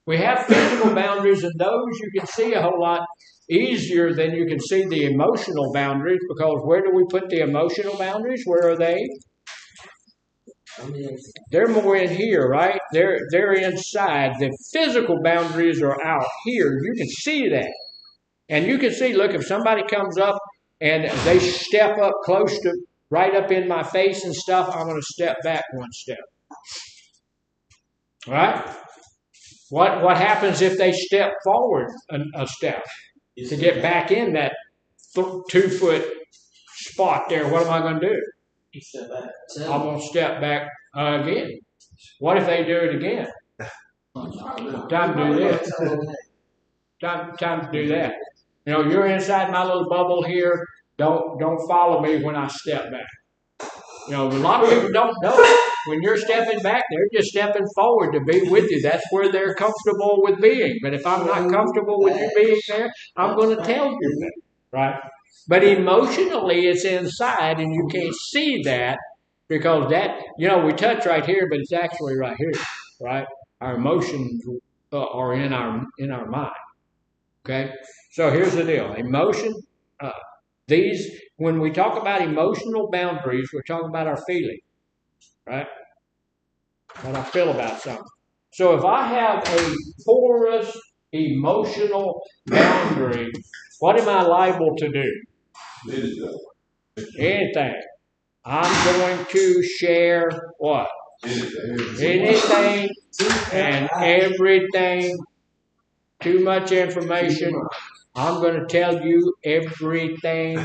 We have physical boundaries, and those you can see a whole lot easier than you can see the emotional boundaries, because where do we put the emotional boundaries? Where are they? They're more in here, right? They're inside. The physical boundaries are out here. You can see that. And you can see, look, if somebody comes up and they step up close to right up in my face and stuff, I'm going to step back one step. Right? What happens if they step forward a step to get back in that 2-foot spot there? What am I going to do? Step back. I'm going to step back again. What if they do it again? Time to do this. Time to do that. You're inside my little bubble here. Don't follow me when I step back. You know, a lot of people don't know. When you're stepping back, they're just stepping forward to be with you. That's where they're comfortable with being. But if I'm not comfortable with you being there, I'm going to tell you that, right? But emotionally, it's inside, and you can't see that because that, you know, we touch right here, but it's actually right here, right? Our emotions are in our mind. Okay, so here's the deal: emotion. Uh, when we talk about emotional boundaries, we're talking about our feelings, right? What I feel about something. So if I have a porous emotional boundary, what am I liable to do? Anything. I'm going to share what? Anything and everything. Too much information. I'm going to tell you everything.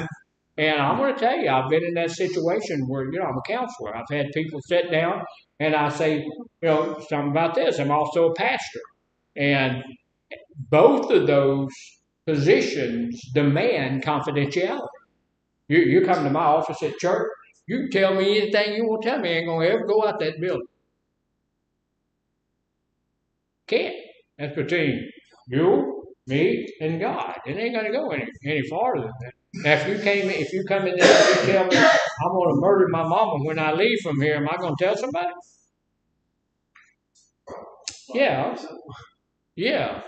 And I'm going to tell you, I've been in that situation where, you know, I'm a counselor. I've had people sit down and I say, you know, something about this. I'm also a pastor. And both of those positions demand confidentiality. You come to my office at church, you can tell me anything you want to tell me. I ain't going to ever go out that building. Can't. That's between you, me, and God. It ain't going to go any farther than that. Now, if you come in there and you tell me I'm going to murder my mama when I leave from here, am I going to tell somebody? Yeah. Yeah.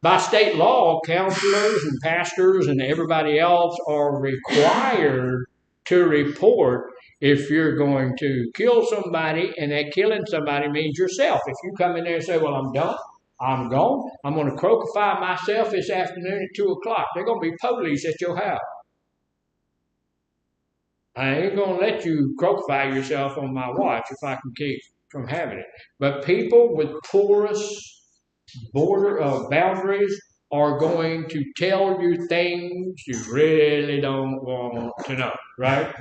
By state law, counselors and pastors and everybody else are required to report if you're going to kill somebody, and that killing somebody means yourself. If you come in there and say, well, I'm done, I'm gone, I'm going to crocify myself this afternoon at 2 o'clock, they're going to be police at your house. I ain't going to let you crocify yourself on my watch if I can keep from having it. But people with porous boundaries are going to tell you things you really don't want to know, right?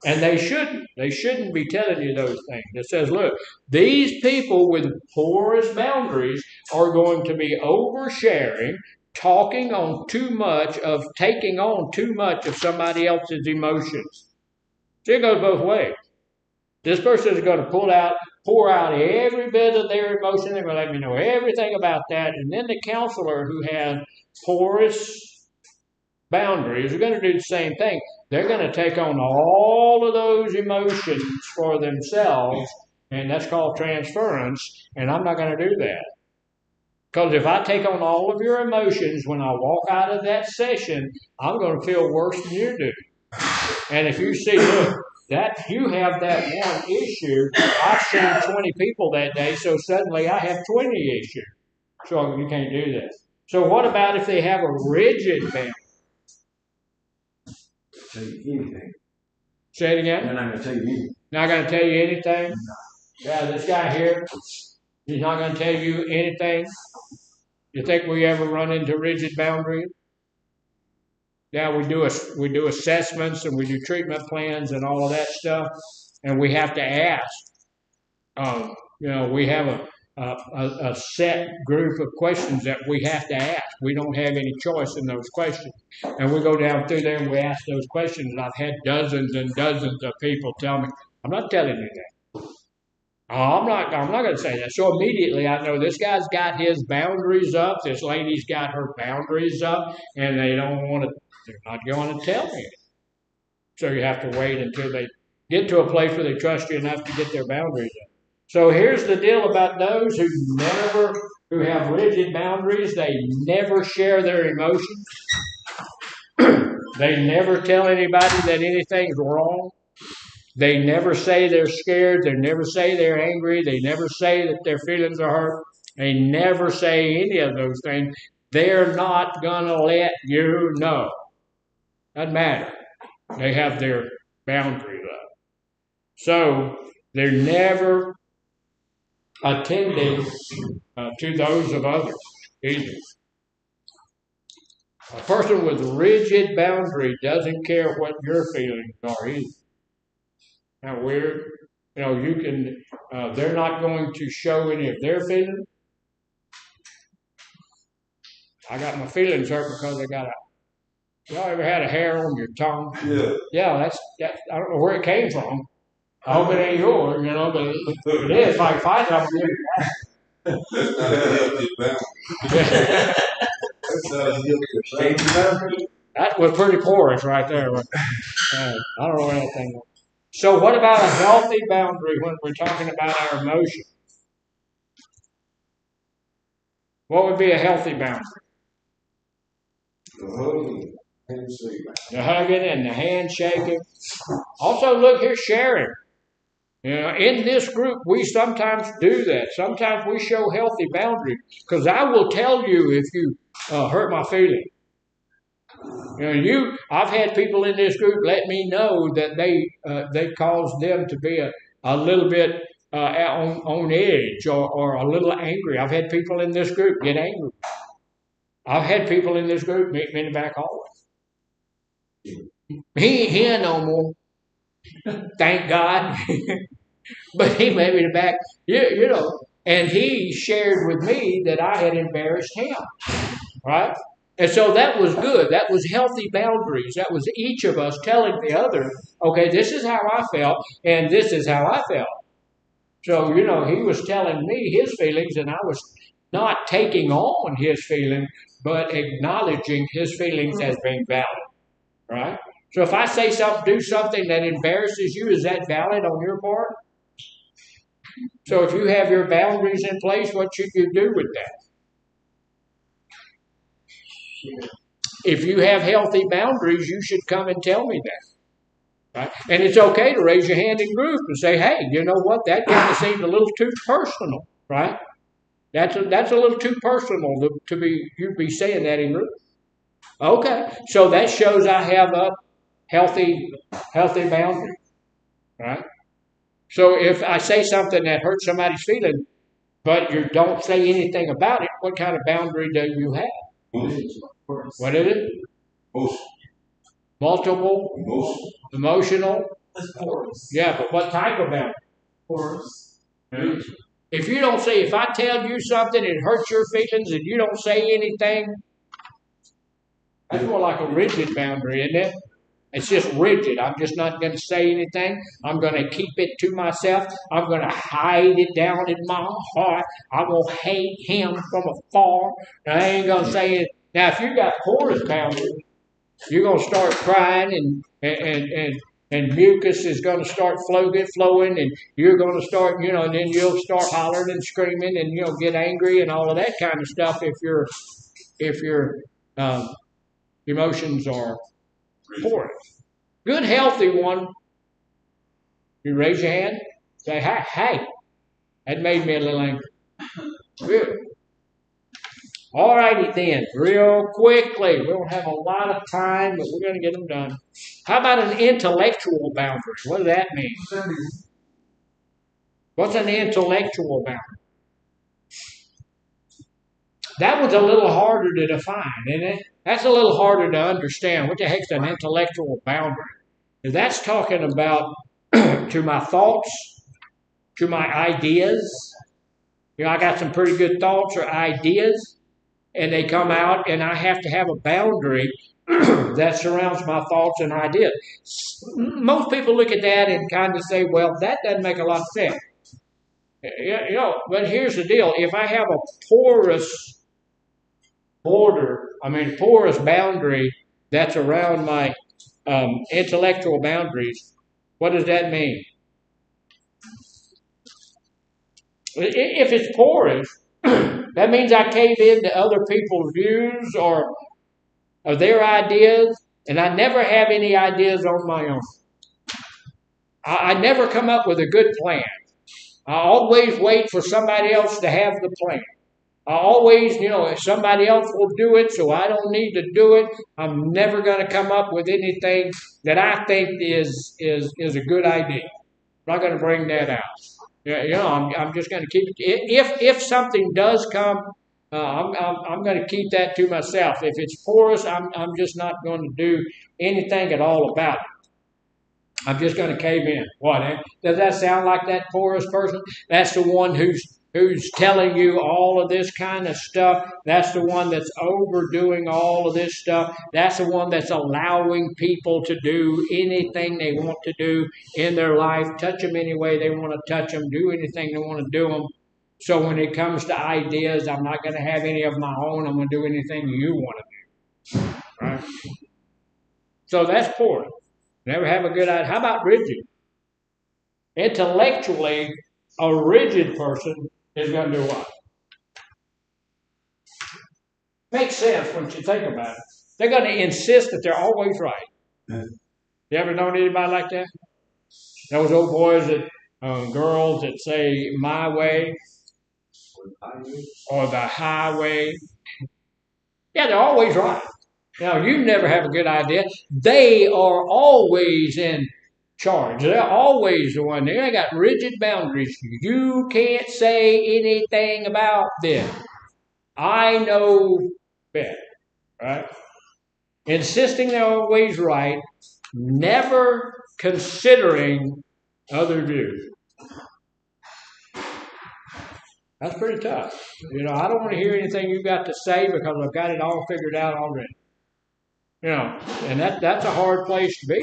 And they shouldn't. They shouldn't be telling you those things. It says, look, these people with porous boundaries are going to be oversharing, taking on too much of somebody else's emotions. So it goes both ways. This person is going to pour out every bit of their emotion. They're going to let me know everything about that. And then the counselor who has porous boundaries are going to do the same thing. They're going to take on all of those emotions for themselves, and that's called transference, and I'm not going to do that. Because if I take on all of your emotions when I walk out of that session, I'm going to feel worse than you do. And if you see, look, that you have that one issue, I've seen 20 people that day, so suddenly I have 20 issues. So you can't do that. So what about if they have a rigid boundary? Tell you anything. Say it again? They're not going to tell you anything. Not going to tell you anything? No. Yeah, this guy here, he's not going to tell you anything. You think we ever run into rigid boundaries? Yeah, we do assessments and we do treatment plans and all of that stuff, and we have to ask. We have a set group of questions that we have to ask. We don't have any choice in those questions, and we go down through there and we ask those questions. And I've had dozens and dozens of people tell me, "I'm not telling you that. I'm not going to say that." So immediately I know this guy's got his boundaries up. This lady's got her boundaries up, and they don't want to. They're not going to tell me. So you have to wait until they get to a place where they trust you enough to get their boundaries up. So here's the deal about those who have rigid boundaries. They never share their emotions. They never tell anybody that anything's wrong. They never say they're scared. They never say they're angry. They never say that their feelings are hurt. They never say any of those things. They're not going to let you know. Doesn't matter. They have their boundaries up. So they're never attending to those of others either. A person with rigid boundary doesn't care what your feelings are either. Now weird. They're not going to show any of their feelings. I got my feelings hurt because I got Y'all ever had a hair on your tongue? Yeah. Yeah, that's I don't know where it came from. I hope it ain't yours, but if it is, if I can find it, I'm gonna give it back. That's not a healthy balance. That's not a healthy balance. That was pretty porous right there. I don't know where that thing was. So what about a healthy boundary when we're talking about our emotions? What would be a healthy boundary? The hugging and the handshaking. Also, look here, sharing. In this group, we sometimes do that. Sometimes we show healthy boundaries. Because I will tell you if you hurt my feelings. I've had people in this group let me know that they caused them to be a little bit on edge or a little angry. I've had people in this group get angry. I've had people in this group meet me in the back hallway. He ain't no more. Thank God. But he made me the back, and he shared with me that I had embarrassed him, right? And so that was good. That was healthy boundaries. That was each of us telling the other, okay, this is how I felt, and this is how I felt. So, he was telling me his feelings, and I was not taking on his feelings, but acknowledging his feelings as being valid, right? So if I say something, do something that embarrasses you, is that valid on your part? So if you have your boundaries in place, what should you do with that? If you have healthy boundaries, you should come and tell me that. Right? And it's okay to raise your hand in group and say, hey, you know what? That kind of seems a little too personal, right? That's a little too personal to be saying that in group. Okay, so that shows I have a healthy boundary, right? So if I say something that hurts somebody's feeling, but you don't say anything about it, what kind of boundary do you have? What is it? Multiple? Emotional? Yeah, but what type of boundary? Porous. If you don't say, if I tell you something, it hurts your feelings, and you don't say anything, that's more like a rigid boundary, isn't it? It's just rigid. I'm just not going to say anything. I'm going to keep it to myself. I'm going to hide it down in my heart. I'm going to hate him from afar. And I ain't going to say it. Now, if you got porous boundaries, you're going to start crying and mucus is going to start flowing, and you're going to start, and then you'll start hollering and screaming, and you'll get angry and all of that kind of stuff if your emotions are porous. Good, healthy one. You raise your hand, say, hey, that made me a little angry. Good. All righty then, real quickly. We don't have a lot of time, but we're going to get them done. How about an intellectual boundary? What does that mean? What's an intellectual boundary? That one's a little harder to define, isn't it? That's a little harder to understand. What the heck's an intellectual boundary? That's talking about to my thoughts, to my ideas. I got some pretty good thoughts or ideas, and they come out, and I have to have a boundary that surrounds my thoughts and ideas. Most people look at that and kind of say, well, that doesn't make a lot of sense. But here's the deal. If I have a porous boundary that's around my intellectual boundaries, what does that mean? If it's porous, that means I cave into other people's views or their ideas, and I never have any ideas on my own. I never come up with a good plan. I always wait for somebody else to have the plan. I always, if somebody else will do it, so I don't need to do it. I'm never going to come up with anything that I think is a good idea. I'm not going to bring that out. I'm just going to keep it. If something does come, I'm going to keep that to myself. If it's porous, I'm just not going to do anything at all about it. I'm just going to cave in. What? Does that sound like that porous person? That's the one who's who's telling you all of this kind of stuff. That's the one that's overdoing all of this stuff. That's the one that's allowing people to do anything they want to do in their life, touch them any way they want to touch them, do anything they want to do them. So when it comes to ideas, I'm not going to have any of my own. I'm going to do anything you want to do. Right? So that's poor. Never have a good idea. How about rigid? Intellectually, a rigid person is going to do what? Makes sense when you think about it. They're going to insist that they're always right. You ever known anybody like that? Those old boys that, girls that say my way or the highway. Yeah, they're always right. Now, you never have a good idea. They are always in charge. They're always the one. They got rigid boundaries. You can't say anything about them. I know better, right? Insisting they're always right, never considering other views. That's pretty tough. I don't want to hear anything you got to say because I've got it all figured out already. And that's a hard place to be.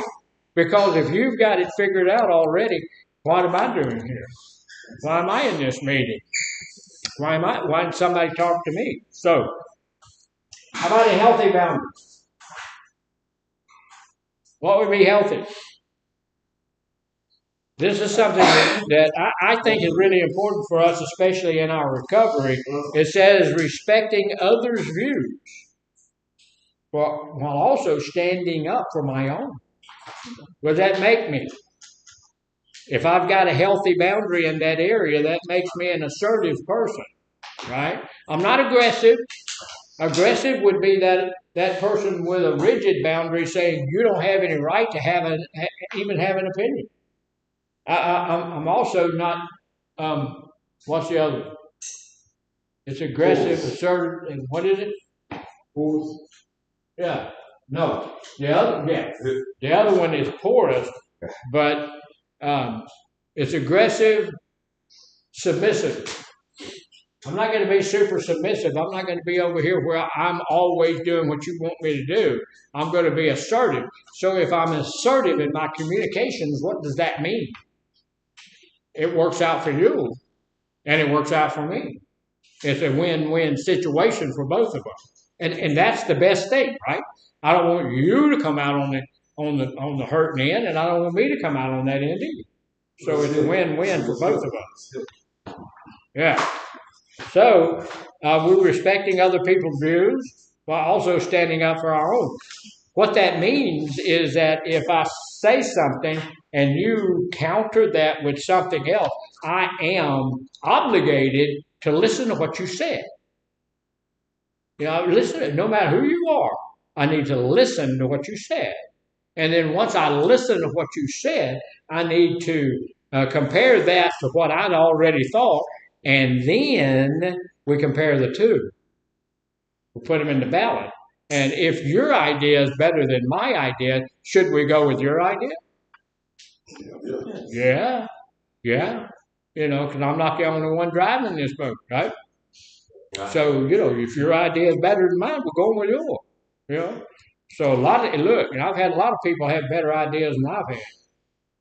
Because if you've got it figured out already, what am I doing here? Why am I in this meeting? Why did somebody talk to me? So, how about a healthy boundary? What would be healthy? This is something that I think is really important for us, especially in our recovery. It says respecting others' views while also standing up for my own. What does that make me? If I've got a healthy boundary in that area, that makes me an assertive person, right? I'm not aggressive. Aggressive would be that person with a rigid boundary saying you don't have any right to even have an opinion. I'm also not, what's the other one? It's aggressive, assertive, and what is it? Force. Yeah, no. The other one is porous, but it's aggressive, submissive. I'm not going to be super submissive. I'm not going to be over here where I'm always doing what you want me to do. I'm going to be assertive. So if I'm assertive in my communications, what does that mean? It works out for you, and it works out for me. It's a win-win situation for both of us, and that's the best thing, right? I don't want you to come out on the hurting end, and I don't want me to come out on that end either. So it's a win-win for both of us. Yeah. So we're respecting other people's views while also standing up for our own. What that means is that if I say something and you counter that with something else, I am obligated to listen to what you said. Listen, no matter who you are, I need to listen to what you said. And then once I listen to what you said, I need to compare that to what I'd already thought, and then we compare the two. We put them in the ballot. And if your idea is better than my idea, should we go with your idea? Yeah. Because I'm not the only one driving this boat, right? So, if your idea is better than mine, we're going with yours. So I've had a lot of people have better ideas than I've had.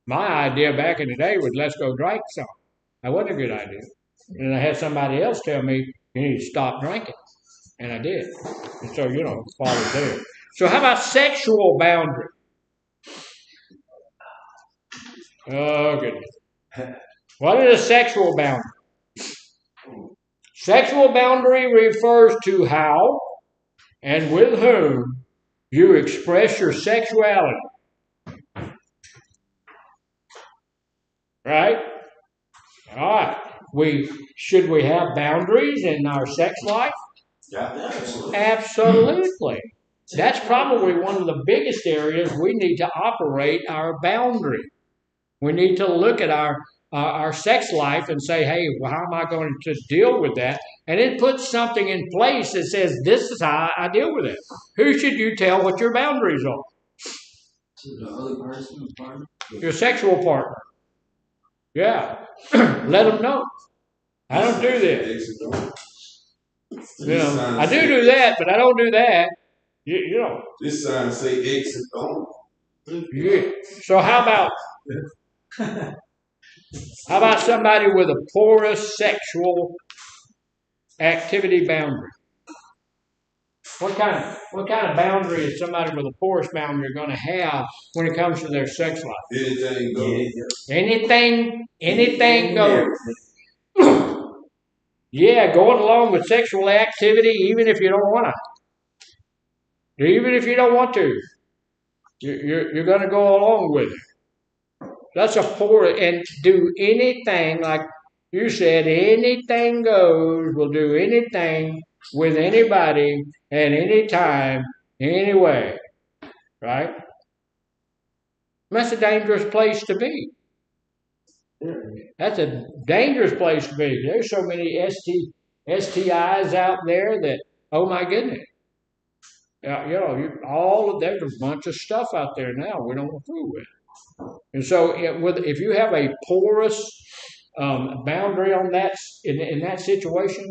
My idea back in the day was let's go drink some. That wasn't a good idea. And I had somebody else tell me you need to stop drinking. And I did. And so, followed there. So how about sexual boundary? Oh, goodness. What is a sexual boundary? Sexual boundary refers to how and with whom you express your sexuality. Right? All right. Should we have boundaries in our sex life? Yeah, Absolutely. That's probably one of the biggest areas we need to operate our boundary. We need to look at our sex life and say, hey, well, how am I going to deal with that? And then put something in place that says, this is how I deal with it. Who should you tell what your boundaries are? To the other person's partner? Your sexual partner. Yeah. Let them know. I don't do this. Exit only. You know, I do that, but I don't do that. You know. This sign say exit only. Yeah. So how about somebody with a porous sexual activity boundary? What kind of boundary is somebody with a porous boundary going to have when it comes to their sex life? Anything goes. Anything goes. Yeah, going along with sexual activity, even if you don't want to, even if you don't want to, you're going to go along with it. That's a poor and do anything like you said. Anything goes. Will do anything with anybody at any time, any way. Right? That's a dangerous place to be. That's a dangerous place to be. There's so many STIs out there that, oh my goodness. You know, there's a bunch of stuff out there now we don't want to fool with. And so if you have a porous boundary on that, in that situation,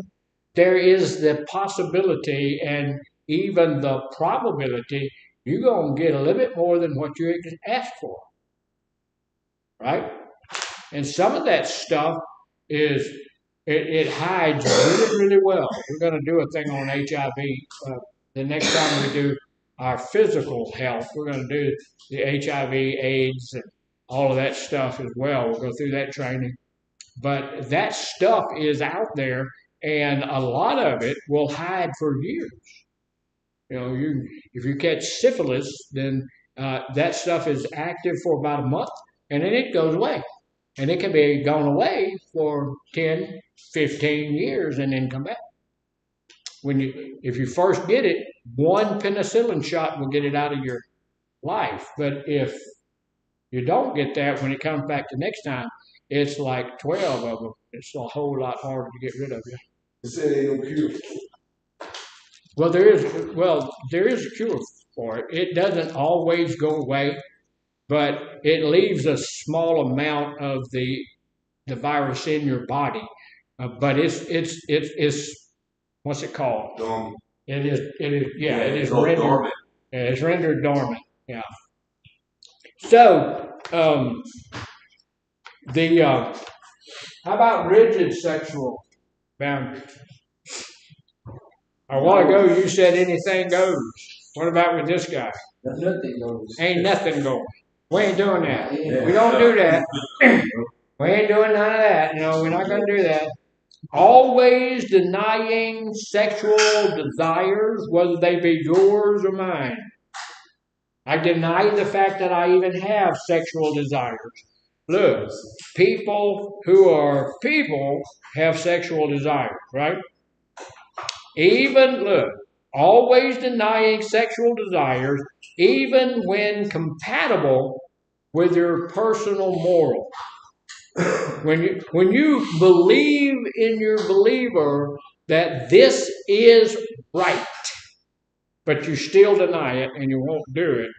there is the possibility and even the probability you're going to get a little bit more than what you asked for. Right? And some of that stuff it hides really, really well. We're going to do a thing on HIV. The next time we do our physical health, we're going to do the HIV, AIDS, and all of that stuff as well. We'll go through that training. But that stuff is out there, and a lot of it will hide for years. You know, if you catch syphilis, then that stuff is active for about a month, and then it goes away. And it can be gone away for 10, 15 years and then come back. If you first get it, one penicillin shot will get it out of your life. But if you don't get that, when it comes back the next time, it's like 12 of them. It's a whole lot harder to get rid of you. It said ain't no cure. Well, there is a cure for it. It doesn't always go away, but it leaves a small amount of the virus in your body. But it's what's it called? Dormant. It is rendered dormant. Yeah, it's rendered dormant. Yeah. So how about rigid sexual boundaries? A while ago you said anything goes. What about with this guy? Nothing goes. Ain't nothing going. We ain't doing that. Yeah. We don't do that. We ain't doing none of that. No, we're not going to do that. Always denying sexual desires, whether they be yours or mine. I deny the fact that I even have sexual desires. Look, people who are people have sexual desires, right? Always denying sexual desires, even when compatible with your personal moral. When you believe in your believer that this is right, but you still deny it and you won't do it,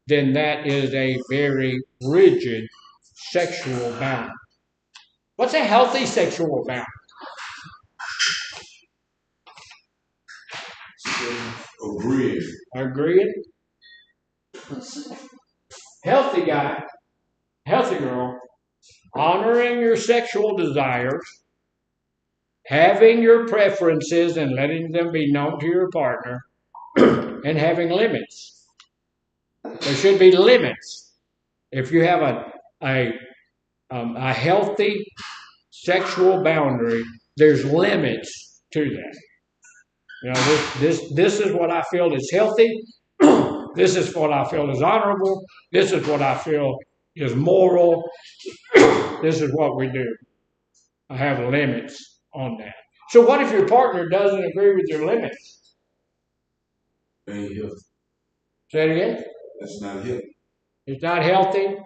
then that is a very rigid sexual boundary. What's a healthy sexual boundary? Agreed. Healthy guy, healthy girl, honoring your sexual desires, having your preferences and letting them be known to your partner, and having limits. There should be limits. If you have a healthy sexual boundary, there's limits to that. You know, this is what I feel is healthy. This is what I feel is honorable. This is what I feel is moral. This is what we do. I have limits on that. So what if your partner doesn't agree with your limits? Ain't healthy. Say it again? That's not healthy. It's not healthy?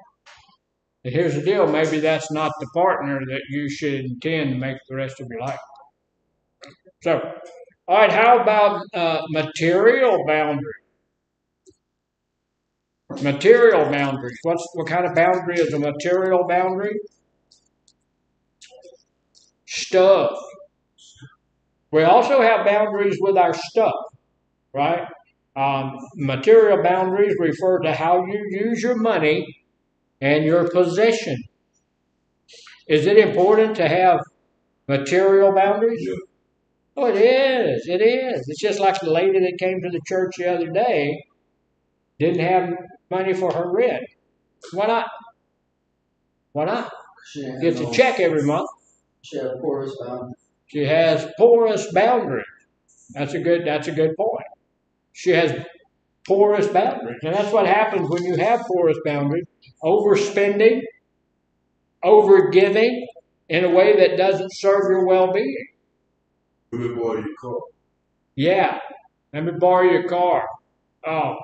And here's the deal. Maybe that's not the partner that you should intend to make the rest of your life. So, all right, how about material boundaries? Material boundaries. What kind of boundary is a material boundary? stuff. We also have boundaries with our stuff, right? Material boundaries refer to how you use your money and your possession. Is it important to have material boundaries? Yeah. Oh, it is. It is. It's just like the lady that came to the church the other day didn't have money for her rent. Why not? Why not? She has Gets a check every month. She has porous boundaries. She has porous boundaries. That's a good point. She has porous boundaries. And that's what happens when you have porous boundaries. Overspending, overgiving in a way that doesn't serve your well-being. Let me borrow your car. Yeah. Let me borrow your car. Oh,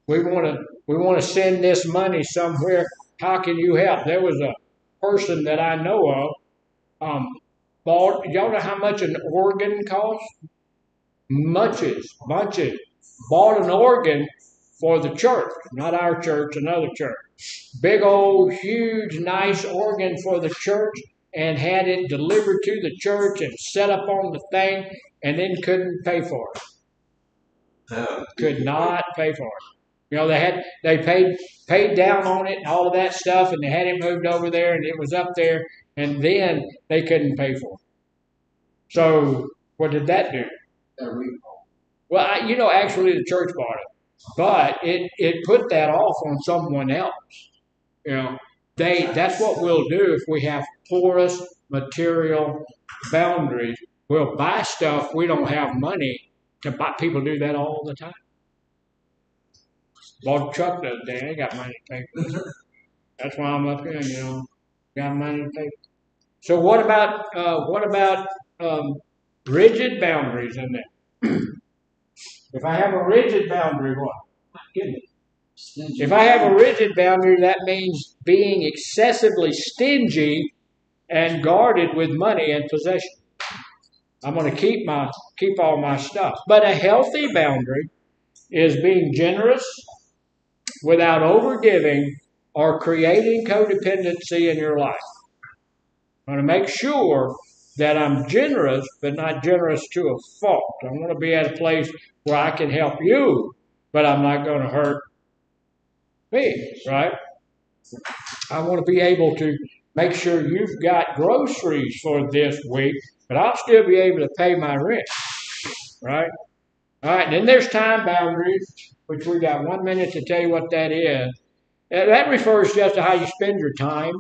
we want to send this money somewhere. How can you help? There was a person that I know of, bought, y'all know how much an organ costs? Bunches. Bought an organ for the church, not our church, another church. Big old, huge, nice organ for the church, and had it delivered to the church and set up on the thing, and then couldn't pay for it. Could not pay for it. You know, they paid down on it and all of that stuff, and they had it moved over there, and it was up there, and then they couldn't pay for it. So what did that do? Well, actually the church bought it, but it put that off on someone else. You know, that's what we'll do if we have porous material boundaries. We'll buy stuff we don't have money to buy. People do that all the time. Bought a truck the other day. I ain't got money to pay for it. That's why I'm up here. Got money to pay. So what about rigid boundaries in there? If I have a rigid boundary, what? If I have a rigid boundary, that means being excessively stingy and guarded with money and possession. I'm going to keep all my stuff. But a healthy boundary is being generous without overgiving or creating codependency in your life. I'm going to make sure that I'm generous, but not generous to a fault. I want to be at a place where I can help you, but I'm not going to hurt me, right? I want to be able to make sure you've got groceries for this week, but I'll still be able to pay my rent, right? All right, then there's time boundaries, which we got 1 minute to tell you what that is. That refers just to how you spend your time.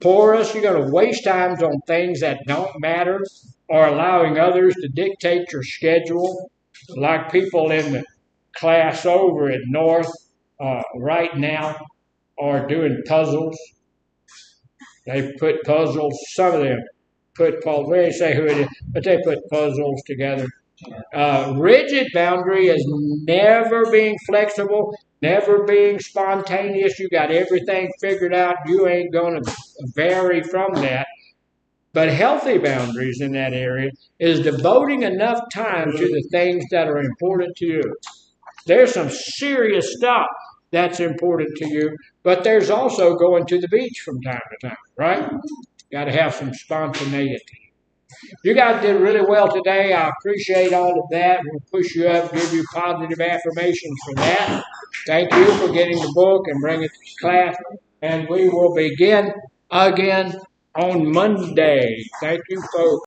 Porous, you're going to waste times on things that don't matter or allowing others to dictate your schedule, like people in the class over at North right now are doing puzzles. They put puzzles, some of them put puzzles, we didn't say who it is, but they put puzzles together. Rigid boundary is never being flexible, never being spontaneous. You got everything figured out. You ain't going to vary from that. But healthy boundaries in that area is devoting enough time to the things that are important to you. There's some serious stuff that's important to you, but there's also going to the beach from time to time, right? Got to have some spontaneity. You guys did really well today. I appreciate all of that. We'll push you up, give you positive affirmations for that. Thank you for getting the book and bringing it to class. And we will begin again on Monday. Thank you, folks.